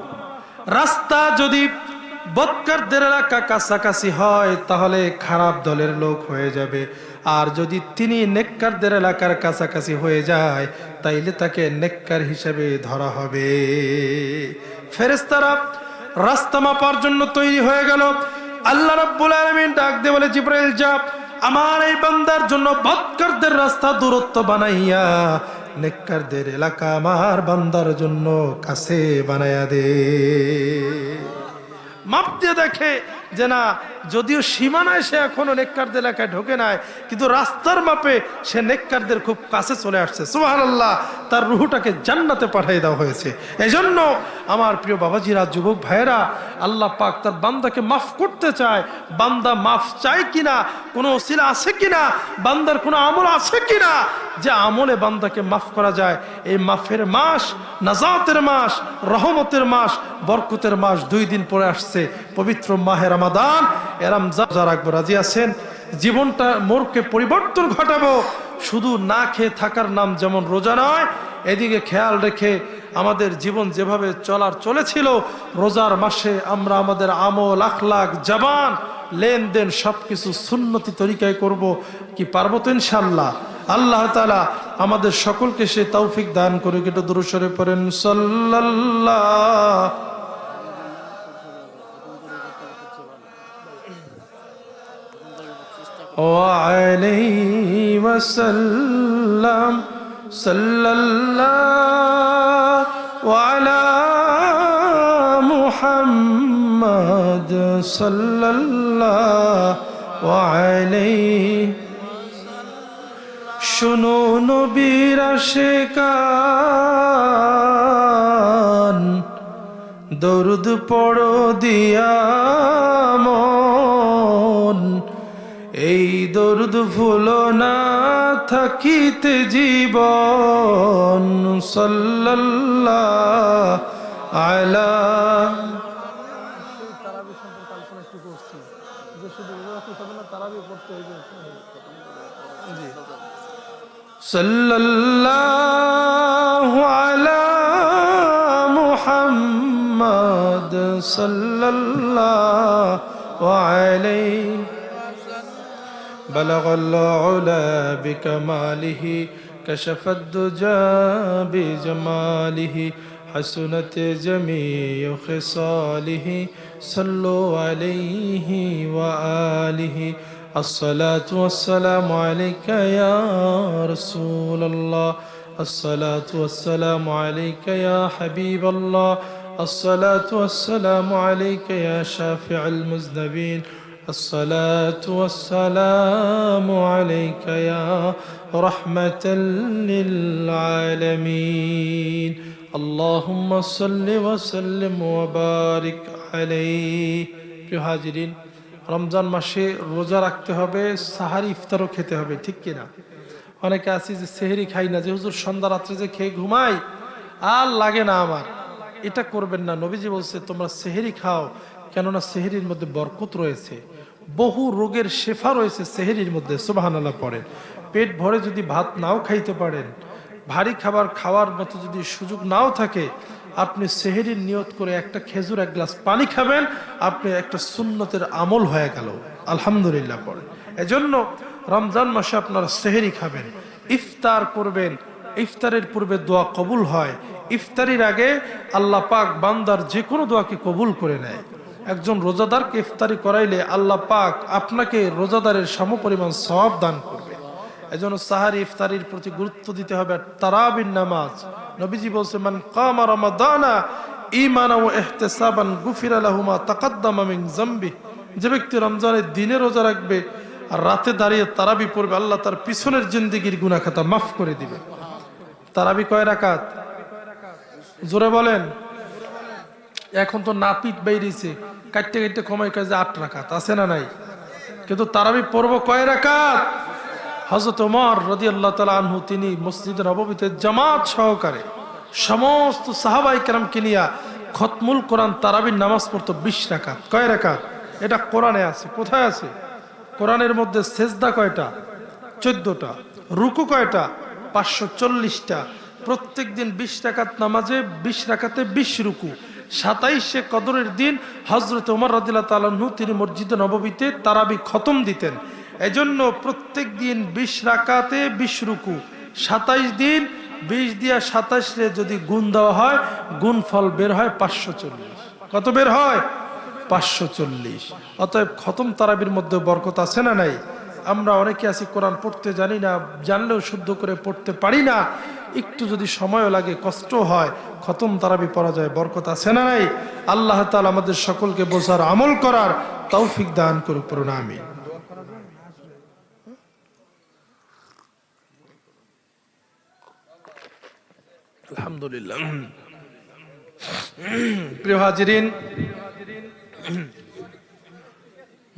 রাস্তা যদি বৎকারদের এলাকা কাছাকাছি হয় তাহলে খারাপ দলের লোক হয়ে যাবে, আর যদি তিনি নেককারদের এলাকার কাছাকাছি হয়ে যায় তাইলে তাকে নেককার হিসেবে ধরা হবে। ফেরেশতারা রাস্তা মাপার জন্য তৈরি হয়ে গেল। আল্লাহ রাব্বুল আলামিন ডাক দিয়ে বলে, জিবরাইল যা আমার এই বান্দার জন্য বৎকারদের রাস্তা দূরত্ব বানাইয়া নেককারদের এলাকা আমার বান্দার জন্য কাছে বানাইয়া দে। মাপ দিয়ে দেখে যে না, যদিও সীমানায় সে এখনো নেককারদের এলাকায় ঢোকে নাই, কিন্তু রাস্তার মাপে সে নেককারদের খুব কাছে চলে আসছে। সুবহানাল্লাহ, তার রুহুটাকে জান্নাতে পাঠিয়ে দেওয়া হয়েছে। এজন্য আমার প্রিয় বাবাজিরা, যুবক ভাইয়েরা, আল্লাহ পাক তার বান্দাকে মাফ করতে চায়। বান্দা মাফ চায় কিনা, কোনো ওসিলা আছে কিনা, বান্দার কোনো আমল আছে কিনা যে আমলে বান্দাকে মাফ করা যায়। এই মাফের মাস, নাজাতের মাস, রহমতের মাস, বরকতের মাস 2 দিন পরে আসছে, পবিত্র মাহে রমাদান। রমজান রাখবো, রাজি আছেন? জীবনটা মোরকে পরিবর্তন ঘটাবো। শুধু না খেয়ে থাকার নাম যেমন রোজা নয়, এদিকে খেয়াল রেখে আমাদের জীবন যেভাবে চলেছিল, রোজার মাসে আমরা আমাদের আমল, আখলাক, জবান, লেনদেন সবকিছু সুন্নতি তরিকায় করব। কি পারবো তো ইনশাআল্লাহ? আল্লাহ তাআলা আমাদের সকলকে সে তৌফিক দান করুক। একটু দুরূদ শরীফ পড়েন, সাল্লাল্লাহু আলাইহি ওয়াসাল্লাম, সাল্লাল্লাহু আলা মুহাম্মদ সাল্লাল্লাহু আলাইহি। শুনো নবীর আশিকান, দরুদ পড়ো দিয়া মন, এই দরুদ ভুলো না থাকিতে জীবন। সাল্লাল্লাহু আলা সাল্লাল্লাহু আলা মুহাম্মদ সাল্লাল্লাহু আলাইহি। বালাগাল উলা বিকামালিহি কাশাফাদ দুজা বিজামালিহি হাসুনাত জামিউ খিসালিহি সাল্লু আলাইহি ওয়া আলিহি। الصلاة والسلام عليك يا رسول الله، الصلاة والسلام عليك يا حبيب الله، الصلاة والسلام عليك يا شافع المذنبين الصلاة والسلام عليك يا رحمة للعالمين اللهم صل وسلم وبارك عليه প্রিয় হাজিরিন রমজান মাসে রোজা রাখতে হবে সাহারি ইফতারও খেতে হবে ঠিক কি না অনেকে আছে যে সেহরি খাই না যে হুজুর সন্ধ্যা রাত্রে যে খেয়ে ঘুমাই আর লাগে না আমার এটা করবেন না নবীজি বলছে তোমরা সেহরি খাও কেননা সেহরির মধ্যে বরকত রয়েছে বহু রোগের শেফা রয়েছে সেহরির মধ্যে সুবহানাল্লাহ পড়ে পেট ভরে যদি ভাত নাও খাইতে পারেন ভারী খাবার খাওয়ার মতো যদি সুযোগ নাও থাকে আপনি সেহরির নিয়ত করে একটা খেজুর এক গ্লাস পানি খাবেন আপনি একটা সুন্নতের আমল হয়ে গেল আলহামদুলিল্লাহ পড়ে এজন্য রমজান মাসে আপনারা সেহরি খাবেন ইফতার করবেন ইফতারের পূর্বে দোয়া কবুল হয় ইফতারির আগে আল্লাহ পাক বান্দার যে কোনো দোয়াকে কবুল করে নেয় একজন রোজাদারকে ইফতারি করাইলে আল্লাহ পাক আপনাকে রোজাদারের সমপরিমাণ সওয়াব দান করবে এজন্য সাহারি ইফতারির প্রতি গুরুত্ব দিতে হবে তারাবির নামাজ নবীজি বলছেন মান কামা রমাদানা ঈমানান ওয়া ইহতিসাবান গুফিরা লাহু মা তাকাদ্দামা মিন যামবি যে ব্যক্তি রমজানের দিনে রোজা রাখবে আর রাতে দাঁড়িয়ে তারাবি পড়বে আল্লাহ তার পিছনের জিন্দেগির গুনাহ খাতা মাফ করে দিবে তারাবি কয় রাকাত জোরে বলেন এখন তো নাপিত বাইরেছে কাটতে কাটতে কমাই কাজে 8 রাকাত আছে না নাই কিন্তু তারাবি পড়ব কয় রাকাত হযরত ওমর রাদিয়াল্লাহু তাআলা আনহু তিনি মসজিদে নববীতে জামাত সহকারে সমস্ত সাহাবায়ে কেরামকে নিয়ে খতমুল কোরআন তারাবির নামাজ পড়তো 20 রাকাত কয় রাকাত এটা কোরআনে আছে কোথায় আছে কোরআনের মধ্যে সেজদা কয়টা 14টা রুকু কয়টা 540টা প্রত্যেকদিন 20 রাকাত নামাজে 20 রাকাতে 20 রুকু 27শে কদরের দিন হযরত ওমর রাদিয়াল্লাহু তাআলা আনহু তিনি মসজিদে নববীতে তারাবি খতম দিতেন এজন্য প্রত্যেক দিন 20 রাকাতে 20 রুকু 27 দিন 20 দিয়া 27 রে যদি গুণ দেওয়া হয় গুণফল বের হয় 540 কত বের হয় 540 অতএব খতম তারাবির মধ্যে বরকত আছে না নাই আমরা অনেকে আছি কোরআন পড়তে জানি না জানলেও শুদ্ধ করে পড়তে পারি না একটু যদি সময় লাগে কষ্ট হয় খতম তারাবি পড়া যায় বরকত আছে না নাই আল্লাহ তাআলা আমাদের সকলকে বোঝার আমল করার তৌফিক দান করুন পড়ুন আমিন আলহামদুলিল্লাহ প্রিয় হাজিরিন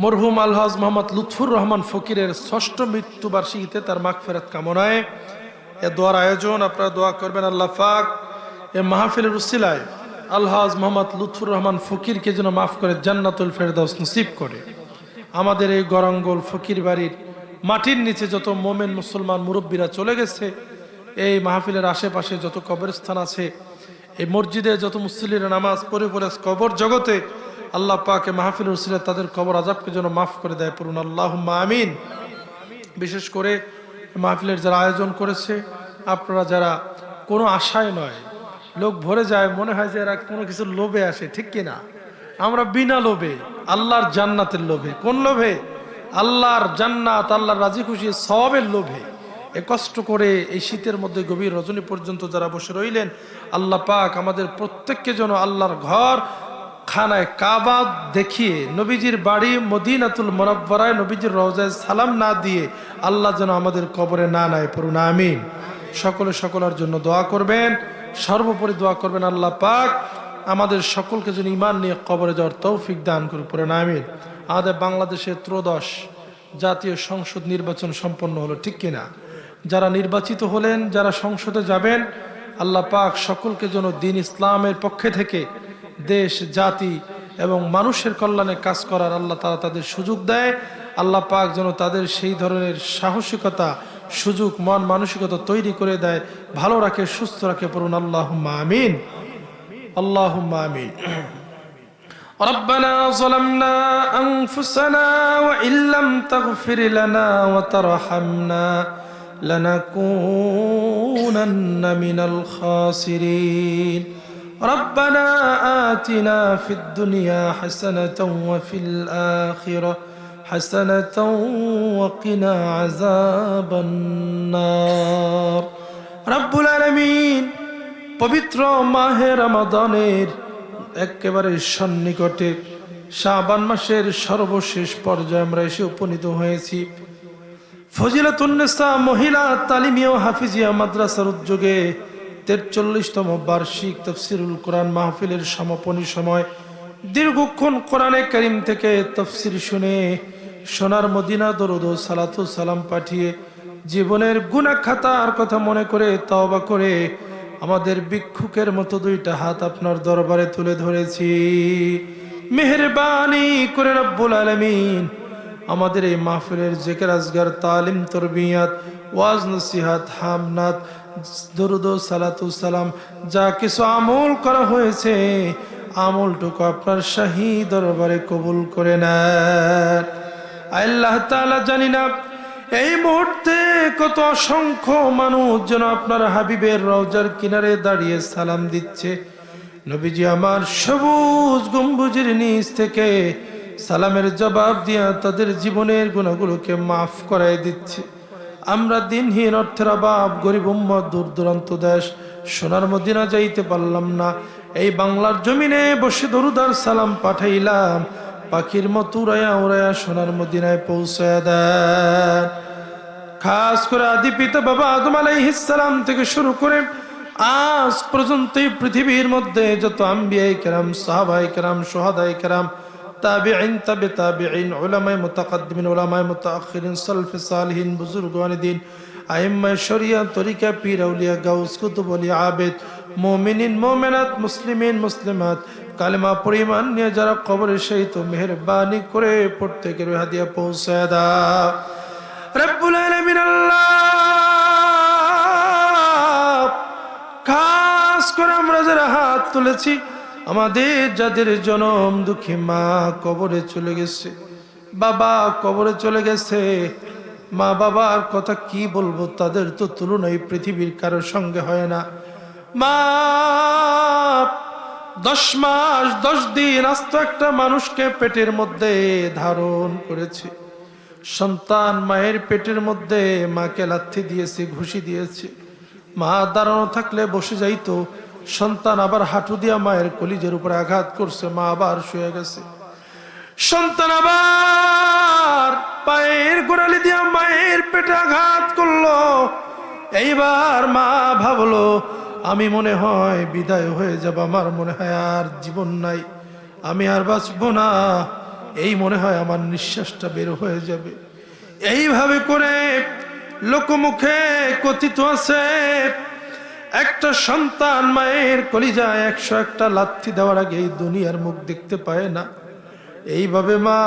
মরহুম আলহাজ মোহাম্মদ লুৎফুর রহমান ফকিরের ৬ষ্ঠ মৃত্যুবার্ষিকীতে তার মাগফিরাত কামনায় এ দোয়ার আয়োজন আপনারা দোয়া করবেন আল্লাহ পাক এ মাহফিলের উসিলায় আলহাজ মোহাম্মদ লুৎফুর রহমান ফকিরকে যেন মাফ করে জান্নাতুল ফেরদাউস নসিব করে আমাদের এই গরাঙ্গল ফকির বাড়ির মাটির নিচে যত মোমেন মুসলমান মুরব্বীরা চলে গেছে এই মাহফিলের আশেপাশে যত কবরস্থান আছে এই মসজিদে যত মুসল্লিরা নামাজ পড়ে পড়ে কবর জগতে আল্লাহ পাকে মাহফিলের উসিলায় তাদের কবর আযাবকে যেন মাফ করে দেয় পড়ুন আল্লাহুম্মা আমিন বিশেষ করে মাহফিলের যারা আয়োজন করেছে আপনারা যারা কোনো আশায় নয় লোক ভরে যায় মনে হয় যে এরা কোনো কিছু লোভে আসে ঠিক কিনা আমরা বিনা লোভে আল্লাহর জান্নাতের লোভে কোন লোভে আল্লাহর জান্নাত আল্লাহর রাজি খুশি সওয়াবের লোভে এ কষ্ট করে এই শীতের মধ্যে গভীর রজনী পর্যন্ত যারা বসে রইলেন আল্লাহ পাক আমাদের প্রত্যেককে যেন আল্লাহর ঘর খানায় কাবা দেখিয়ে নবীজির বাড়ি মদিনাতুল মুনাওয়ারায় নবীজির রওজায় সালাম না দিয়ে আল্লাহ যেন আমাদের কবরে না নেয় পড়ুন আমিন সকলে সকলের জন্য দোয়া করবেন সর্বোপরি দোয়া করবেন আল্লাহ পাক আমাদের সকলকে যেন ঈমান নিয়ে কবরে যাওয়ার তৌফিক দান করুন পড়ুন আমিন আমাদের বাংলাদেশের 13 জাতীয় সংসদ নির্বাচন সম্পন্ন হলো ঠিক কিনা যারা নির্বাচিত হলেন যারা সংসদে যাবেন আল্লাহ পাক সকলকে যেন দ্বীন ইসলামের পক্ষে থেকে দেশ জাতি এবং মানুষের কল্যাণে কাজ করার আল্লাহ তাআলা তাদের সুযোগ দেয় আল্লাহ পাক যেন তাদের সেই ধরনের সাহসিকতা সুযোগ মন মানসিকতা তৈরি করে দেয় ভালো রাখে সুস্থ রাখে পড়ুন আল্লাহুম্মা আমিন আল্লাহুম্মা আমিন ربنا ظلمنا أنفسنا وإن لم تغفر لنا وترحمنا لنكونن من الخاسرين ربنا آتنا في الدنيا حسنة وفي الآخرة حسنة وقنا عذاب النار رب العالمين পবিত্র মাহে রমাদানের একেবারে সন্নিকটে শাবান মাসের সর্বশেষ পর্যায়ে আমরা এসে উপনীত হয়েছি। ফজিলাতুন্নেসা মহিলা তালিমিয়া ও হাফিজিয়া মাদ্রাসার উদ্যোগে ৪৩তম বার্ষিক তাফসিরুল কোরআন মাহফিলের সমাপনী সময় দীর্ঘক্ষণ কোরআনে কারীম থেকে তাফসির শুনে সোনার মদিনা দরুদ ও সালাতু সালাম পাঠিয়ে জীবনের গুনাহ খাতার কথা মনে করে তওবা করে আমাদের ভিক্ষুকের মতো দুইটা হাত আপনার দরবারে তুলে ধরেছি। মেহেরবানি করে রব্বুল আলামিন আমাদের এই মাহফিলের জিকির আজগার তালিম তরবিয়াত ওয়াজ নসিহাত হামনাত দরুদ ও সালাতু সালাম যা কিছু আমল করা হয়েছে আমলটুকু আপনার শাহী দরবারে কবুল করে নেন। আল্লাহ তাআলা জানি না এই মুহূর্তে কত অসংখ্য মানুষ যেন আপনার হাবিবের রওজার কিনারে দাঁড়িয়ে সালাম দিচ্ছে। নবীজি আমার সবুজ গম্বুজের নিচ থেকে সালামের জবাব দিয়া তাদের জীবনের গুনাহগুলোকে মাফ করায় দিচ্ছে। আমরা দিনহীন, অর্থের অভাব, গরিব উম্মত, দূর দূরান্ত দেশ সোনার মদিনা যাইতে পারলাম না, এই বাংলার জমিনে বসে দরুদ আর সালাম পাঠাইলাম, পাখির মতো উড়াইয়া উড়াইয়া সোনার মদিনায় পৌঁছায় দেন। খাস করে আদি পিতা বাবা আদম আলাইহিস সালাম থেকে শুরু করে আজ পর্যন্ত এই পৃথিবীর মধ্যে যত আম্বিয়ায়ে কেরাম, সাহাবায়ে কেরাম, শুহাদায়ে কেরাম, তাবিঈন, তাবে তাবিঈন, উলামায়ে মুতাকাদ্দিমিন, উলামায়ে মুতাআখিরিন, সালফে সালিহিন, বুজুর্গানে দ্বীন, আইম্মায়ে শরিয়া, তরিকা, পীর, আউলিয়া, গাউস, কুতুব, ওলি, আবেদ, মুমিনিন, মুমিনাত, মুসলিমিন, মুসলিমাত, কালেমা পরিমাণ নিয়ে যারা কবরে শহীদ, মেহেরবানি করে প্রত্যেকের হাদিয়া পৌঁছায় দাও রব্বুল আলামিন। আল্লাহ খাস করে আমরা যারা হাত তুলেছি, আমাদের যাদের জনম দুঃখী মা কবরে চলে গেছে, বাবা কবরে চলে গেছে, মা বাবার কথা কি বলবো, তাদের তো তুলনা এই পৃথিবীর কারোর সঙ্গে হয় না। মা 10 মাস 10 দিন আস্ত একটা মানুষকে পেটের মধ্যে ধারণ করেছে। সন্তান মায়ের পেটের মধ্যে মাকে লাথি দিয়েছে, ঘুষি দিয়েছে। মা দাঁড়ানো থাকলে বসে যাইতো, সন্তান আবার হাঁটু দিয়া মায়ের কলিজের উপরে আঘাত করছে, মা আবার শুয়ে গেছে। সন্তান আবার পায়ের গোড়ালি দিয়া মায়ের পেটে আঘাত করলো। এইবার মা ভাবলো আমি মনে হয় বিদায় হয়ে যাব, আমার মনে হয় আর জীবন নাই, আমি আর বাঁচবো না, এই মনে হয় আমার নিঃশ্বাসটা বের হয়ে যাবে। এইভাবে করে লোকমুখে কথিত আছে একটা সন্তান মায়ের কলিজায় 101টা লাথি দেওয়ার আগে এই দুনিয়ার মুখ দেখতে পায় না। এইভাবে মা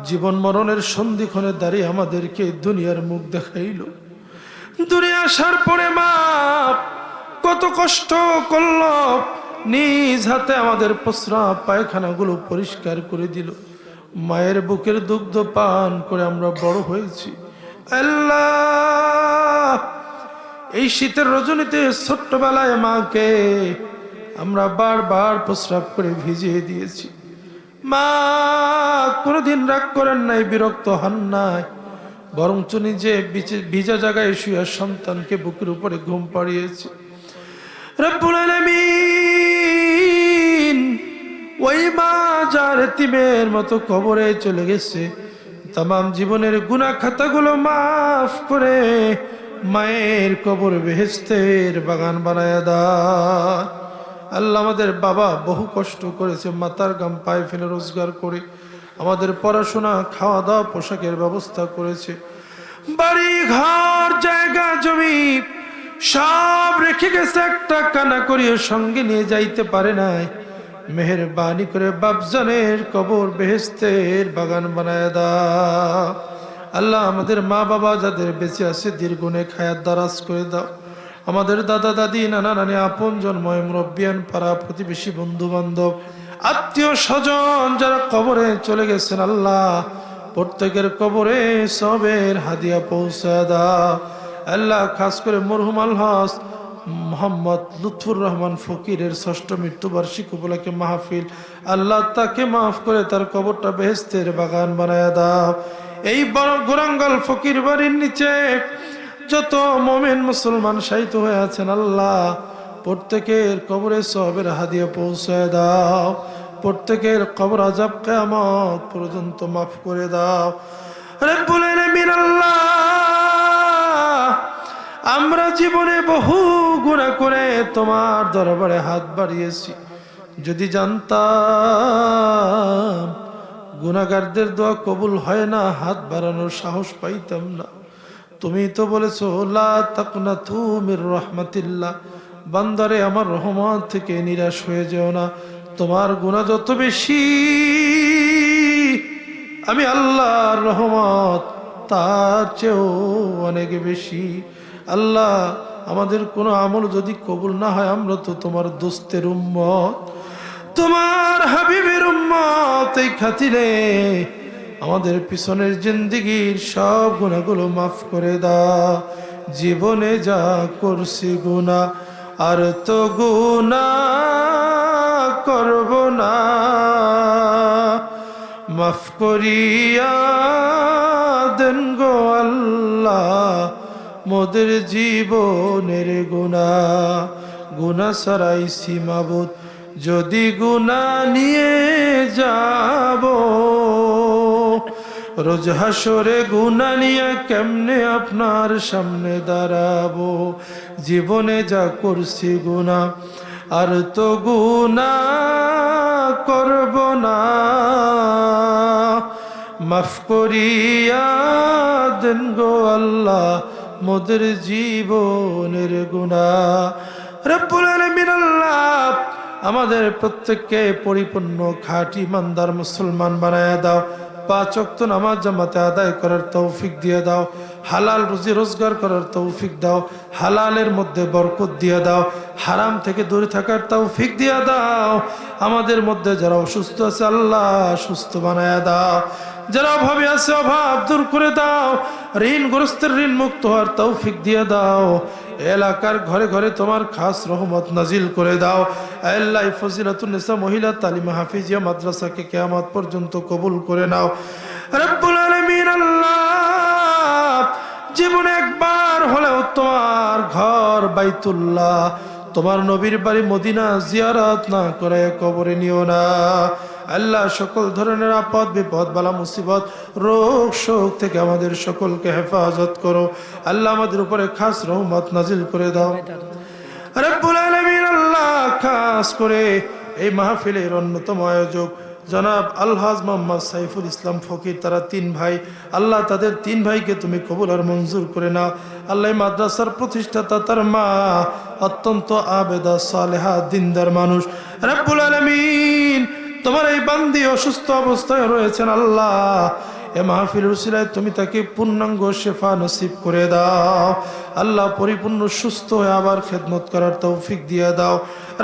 জীবন মরণের সন্ধিক্ষণে দাঁড়িয়ে আমাদেরকে দুনিয়ার মুখ দেখাইল। দুনিয়া আসার পরে মা কত কষ্ট করলো, নিজ হাতে আমাদের প্রস্রাব পায়খানাগুলো পরিষ্কার করে দিল। মায়ের বুকের দুগ্ধ পান করে আমরা বড় হয়েছি। আল্লাহ এই শীতের রজনীতে ছোট্টবেলায় মাকে আমরা বারবার প্রস্রাব করে ভিজিয়ে দিয়েছি। মা কোনোদিন রাগ করেন নাই, বিরক্ত হন নাই, বরঞ্চ নিজে ভিজা জায়গায় শুয়ে সন্তানকে বুকের উপরে ঘুম পাড়িয়েছে। রব্বুল আলামিন ওই মা যার এতিমের মতো কবরে চলে গেছে, তামাম জীবনের গুনাহ খাতাগুলো মাফ করে মায়ের কবর বেহেশতের বাগান বানায়া দাও। আল্লাহ আমাদের বাবা বহু কষ্ট করেছে, মাথার গাম পায়ে ফেলে রোজগার করে আমাদের পড়াশোনা, খাওয়া দাওয়া, পোশাকের ব্যবস্থা করেছে। বাড়ি ঘর জায়গা জমি সব রেখে গেছে, একটা কানা করিও সঙ্গে নিয়ে যাইতে পারে নাই। মেহেরবানি করে বাপজানের কবর বেহেশতের বাগান বানায় দাও। আল্লাহ আমাদের মা বাবা যাদের বেঁচে আছে দীর্ঘনে খায়াত দারাজ করে দাও। আমাদের দাদা দাদি, নানা নানি, আপন জন্ময় মুরব্বিয়ান, পাড়া প্রতিবেশী, বন্ধু বান্ধব, আত্মীয় স্বজন যারা কবরে চলে গেছেন, আল্লাহ প্রত্যেকের কবরে সবের হাদিয়া পৌঁছা দাও। আল্লাহ খাস করে মরহুম আলহাজ মোহাম্মদ লুৎফুর রহমান ফকিরের ৬ষ্ঠ মৃত্যুবার্ষিকী উপলক্ষে মাহফিল, আল্লাহ তাকে মাফ করে তার কবরটা বেহেশতের বাগান বানায়া দাও। এই বড় গোরাঙ্গাল ফকির বাড়ির নিচে যত মুমিন মুসলমান শায়িত হয়ে আছেন, আল্লাহ প্রত্যেকের কবরে সওয়াবের হাদিয়া পৌঁছায় দাও, প্রত্যেকের কবর আযাব কিয়ামত পর্যন্ত মাফ করে দাও। রব্বুল আলামিন আল্লাহ, আমরা জীবনে বহু গুনাহ করে তোমার দরবারে হাত বাড়িয়েছি, যদি জানতাম গুনাহগারদের দোয়া কবুল হয় না, হাত বাড়ানোর সাহস পাইতাম না। তুমি তো বলেছো লা তাকনাতু মির রাহমাতিল্লাহ, বান্দারে আমার রহমত থেকে নিরাশ হয়ে যেও না। তোমার গুনাহ যত বেশি, আমি আল্লাহর রহমত তার চেয়েও অনেক বেশি। আল্লাহ, আমাদের কোনো আমল যদি কবুল না হয়, আমরা তো তোমার দোস্তের উম্মত, তোমার হাবিবের উম্মত। এই খাতিরে আমাদের পিছনের জিন্দেগীর সব গুনাহগুলো মাফ করে দাও। জীবনে যা করছি গুনাহ, আর তো গুনাহ করব না, মাফ করিয়া দেন গো আল্লাহ মোদের জীবনের গুনাহ। গুনাহ ছাড়াইছি মাবুদ, যদি গুনাহ নিয়ে যাব, রোজ হাসরে গুনাহ নিয়ে কেমনে আপনার সামনে দাঁড়াবো। জীবনে যা করছি গুনাহ, আর তো গুনাহ করব না, মাফ করিয়া দেন গো আল্লাহ মোদের জীবনের গুনাহ। রব্বুল আলামিন আল্লাহ, আমাদের প্রত্যেককে পরিপূর্ণ খাঁটি ইমানদার মুসলমান বানায়া দাও। 5 ওয়াক্ত নামাজ জামাতে আদায় করার তৌফিক দিয়ে দাও। হালাল রুজি রোজগার করার তৌফিক দাও। হালালের মধ্যে বরকত দিয়ে দাও। হারাম থেকে দূরে থাকার তৌফিক দিয়ে দাও। আমাদের মধ্যে যারা অসুস্থ আছে আল্লাহ সুস্থ বানায়া দাও। যারা অভাবে আছে অভাব দূর করে দাও। ঋণগ্রস্তের ঋণ মুক্ত হওয়ার তৌফিক দিয়ে দাও। এলাকার ঘরে ঘরে তোমার খাস রহমত নাজিল করে দাও। আল্লাহ, ফজিলাতুন্নেসা মহিলা তালিম হাফিজিয়া মাদ্রাসাকে কিয়ামত পর্যন্ত কবুল করে নাও। রব্বুল আলামিন আল্লাহ, জীবনে একবার হলেও তোমার ঘর বাইতুল্লাহ, তোমার নবীর বাড়ি মদিনা জিয়ারত না করে কবরে নিও না। আল্লাহ, সকল ধরনের আপদ বিপদ বালা মুসিবত রোগ শোক থেকে আমাদের সকলকে হেফাজত করো। আল্লাহ, আমাদের উপরে খাস রহমত নাজিল করে দাও। রব্বুল আলামিন আল্লাহ, খাস করে এই মাহফিলের অন্যতম আয়োজক জনাব আলহাজ মোহাম্মদ সাইফুল ইসলাম ফকির, তারা 3 ভাই, আল্লাহ তাদের 3 ভাইকে তুমি কবুল আর মঞ্জুর করে নাও। আল্লাহ, মাদ্রাসার প্রতিষ্ঠাতা তার মা অত্যন্ত আবেদা সালেহা দিনদার মানুষ। রব্বুল আলামিন, তোমার এই বান্দি অসুস্থ অবস্থায় রয়েছেন আল্লাহ, এ মাহফিলের উসিলায় তুমি তাকে পূর্ণাঙ্গ শেফা নসিব করে দাও। আল্লাহ, পরিপূর্ণ সুস্থ হয়ে আবার খেদমত করার তৌফিক দিয়ে দাও।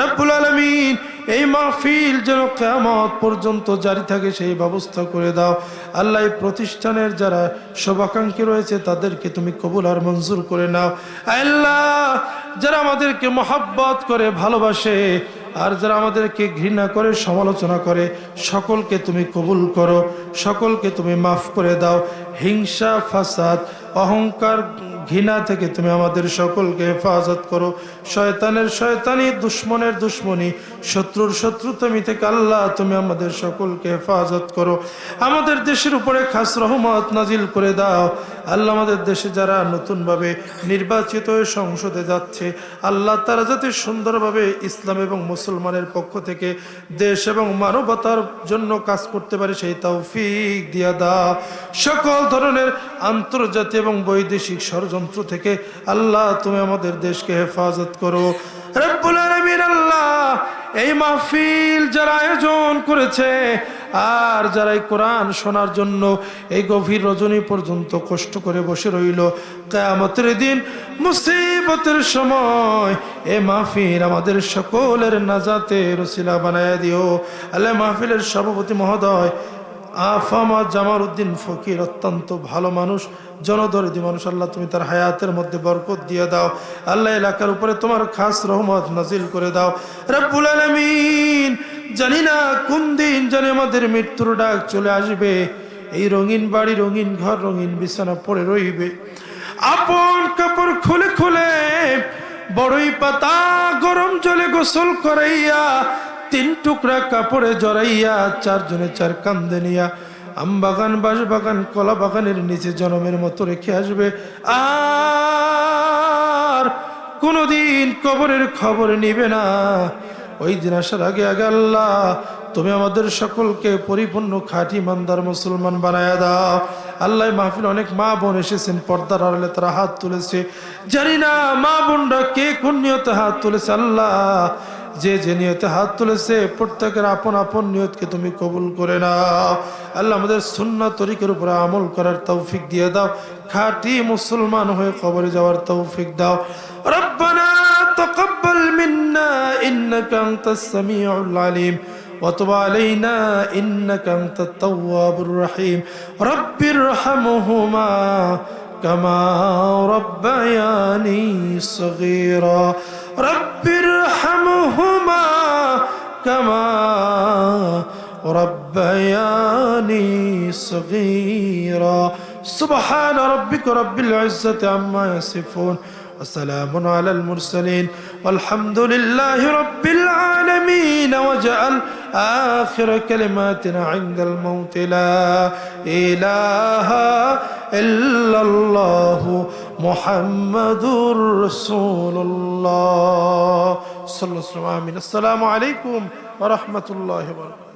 রব্বুল আলামিন, এই মাহফিল যেন কিয়ামত পর্যন্ত জারি থাকে সেই ব্যবস্থা করে দাও। আল্লাহ, এই প্রতিষ্ঠানের যারা শুভাকাঙ্ক্ষী রয়েছে তাদেরকে তুমি কবুল আর মঞ্জুর করে নাও। আল্লাহ, যারা আমাদেরকে মহব্বত করে ভালোবাসে আর যারা আমাদেরকে ঘৃণা করে সমালোচনা করে, সকলকে তুমি কবুল করো, সকলকে তুমি মাফ করে দাও। হিংসা ফাসাদ অহংকার ঘৃণা থেকে তুমি আমাদের সকলকে হেফাজত করো। শয়তানের শয়তানি, দুশ্মনের দুশ্মনী, শত্রুর শত্রুতামি থেকে আল্লাহ তুমি আমাদের সকলকে হেফাজত করো। আমাদের দেশের উপরে খাস রহমত নাজিল করে দাও। আল্লাহ, আমাদের দেশে যারা নতুনভাবে নির্বাচিত হয়ে সংসদে যাচ্ছে আল্লাহ, তারা যাতে সুন্দরভাবে ইসলাম এবং মুসলমানের পক্ষ থেকে দেশ এবং মানবতার জন্য কাজ করতে পারে সেই তৌফিক দিয়া দাও। সকল ধরনের আন্তর্জাতিক এবং বৈদেশিক ষড়যন্ত্র থেকে আল্লাহ তুমি আমাদের দেশকে হেফাজত করো। রব্বুল আলামিন আল্লাহ, এই মাহফিল যারা আয়োজন করেছে আর যারা এই কোরআন শোনার জন্য এই গভীর রজনী পর্যন্ত কষ্ট করে বসে রইল, কিয়ামতের দিন মুসিবতের সময় এই মাহফিল আমাদের সকলের নাজাতের ওসিলা বানায়া দিও। আল্লাহ, মাহফিলের সভাপতি মহোদয় আফামা জামাল উদ্দিন ফকির অত্যন্ত ভালো মানুষ, জনদরদি মানুষ। আল্লাহ, তুমি তার হায়াতের মধ্যে বরকত দিয়ে দাও। আল্লাহ, এলাকার উপরে তোমার খাস রহমত নাজিল করে দাও। রব্বুল আলামিন, জানি না কোন দিন জানি আমাদের মৃত্যুর ডাক চলে আসবে। এই রঙিন বাড়ি, রঙিন ঘর, রঙিন বিছানা পড়ে রইবে। আপন কাপড় খুলে খুলে বড়ই পাতা গরম জলে গোসল করাইয়া 3 টুকরা কাপড়ে জড়াইয়া 4 জনে 4 কান্দে নিয়া আম বাগান বাঁশ বাগান কলা বাগানের নিচে জনমের মতো রেখে আসবে। আর কোনদিন কবরের খবর নিবে না। ওই দিন আসার আগে আগে আল্লাহ তুমি আমাদের সকলকে পরিপূর্ণ খাঁটি ইমানদার মুসলমান বানায়া দাও। আল্লাহ মাহফিল অনেক মা বোন এসেছেন, পর্দার আড়ালে তারা হাত তুলেছে, জানি না মা বোনরা কে কোন নিয়তে হাত তুলেছে। আল্লাহ যে যে নিয়তে হাত তুলেছে প্রত্যেকের আপন আপন নিয়তকে তুমি কবুল করে নাও। আল্লাহ আমাদের সুন্নাত তরিকার উপরে আমল করার তৌফিক দিয়ে দাও, খাঁটি মুসলমান হয়ে কবরে যাওয়ার তৌফিক দাও। রব্বানা তাকাব্বাল মিন্না ইন্নাকা আনতাস সামিউল আলিম وتب علينا إنك أنت التواب الرحيم رب ارحمهما كما ربياني صغيرا رب ارحمهما كما ربياني صغيرا سبحان ربك رب العزة عما يصفون وسلام على المرسلين والحمد لله رب العالمين وجعل آخر كلماتنا عند الموت لا إله إلا الله محمد رسول الله صلى الله عليه وسلم. السلام عليكم ورحمة الله وبركاته.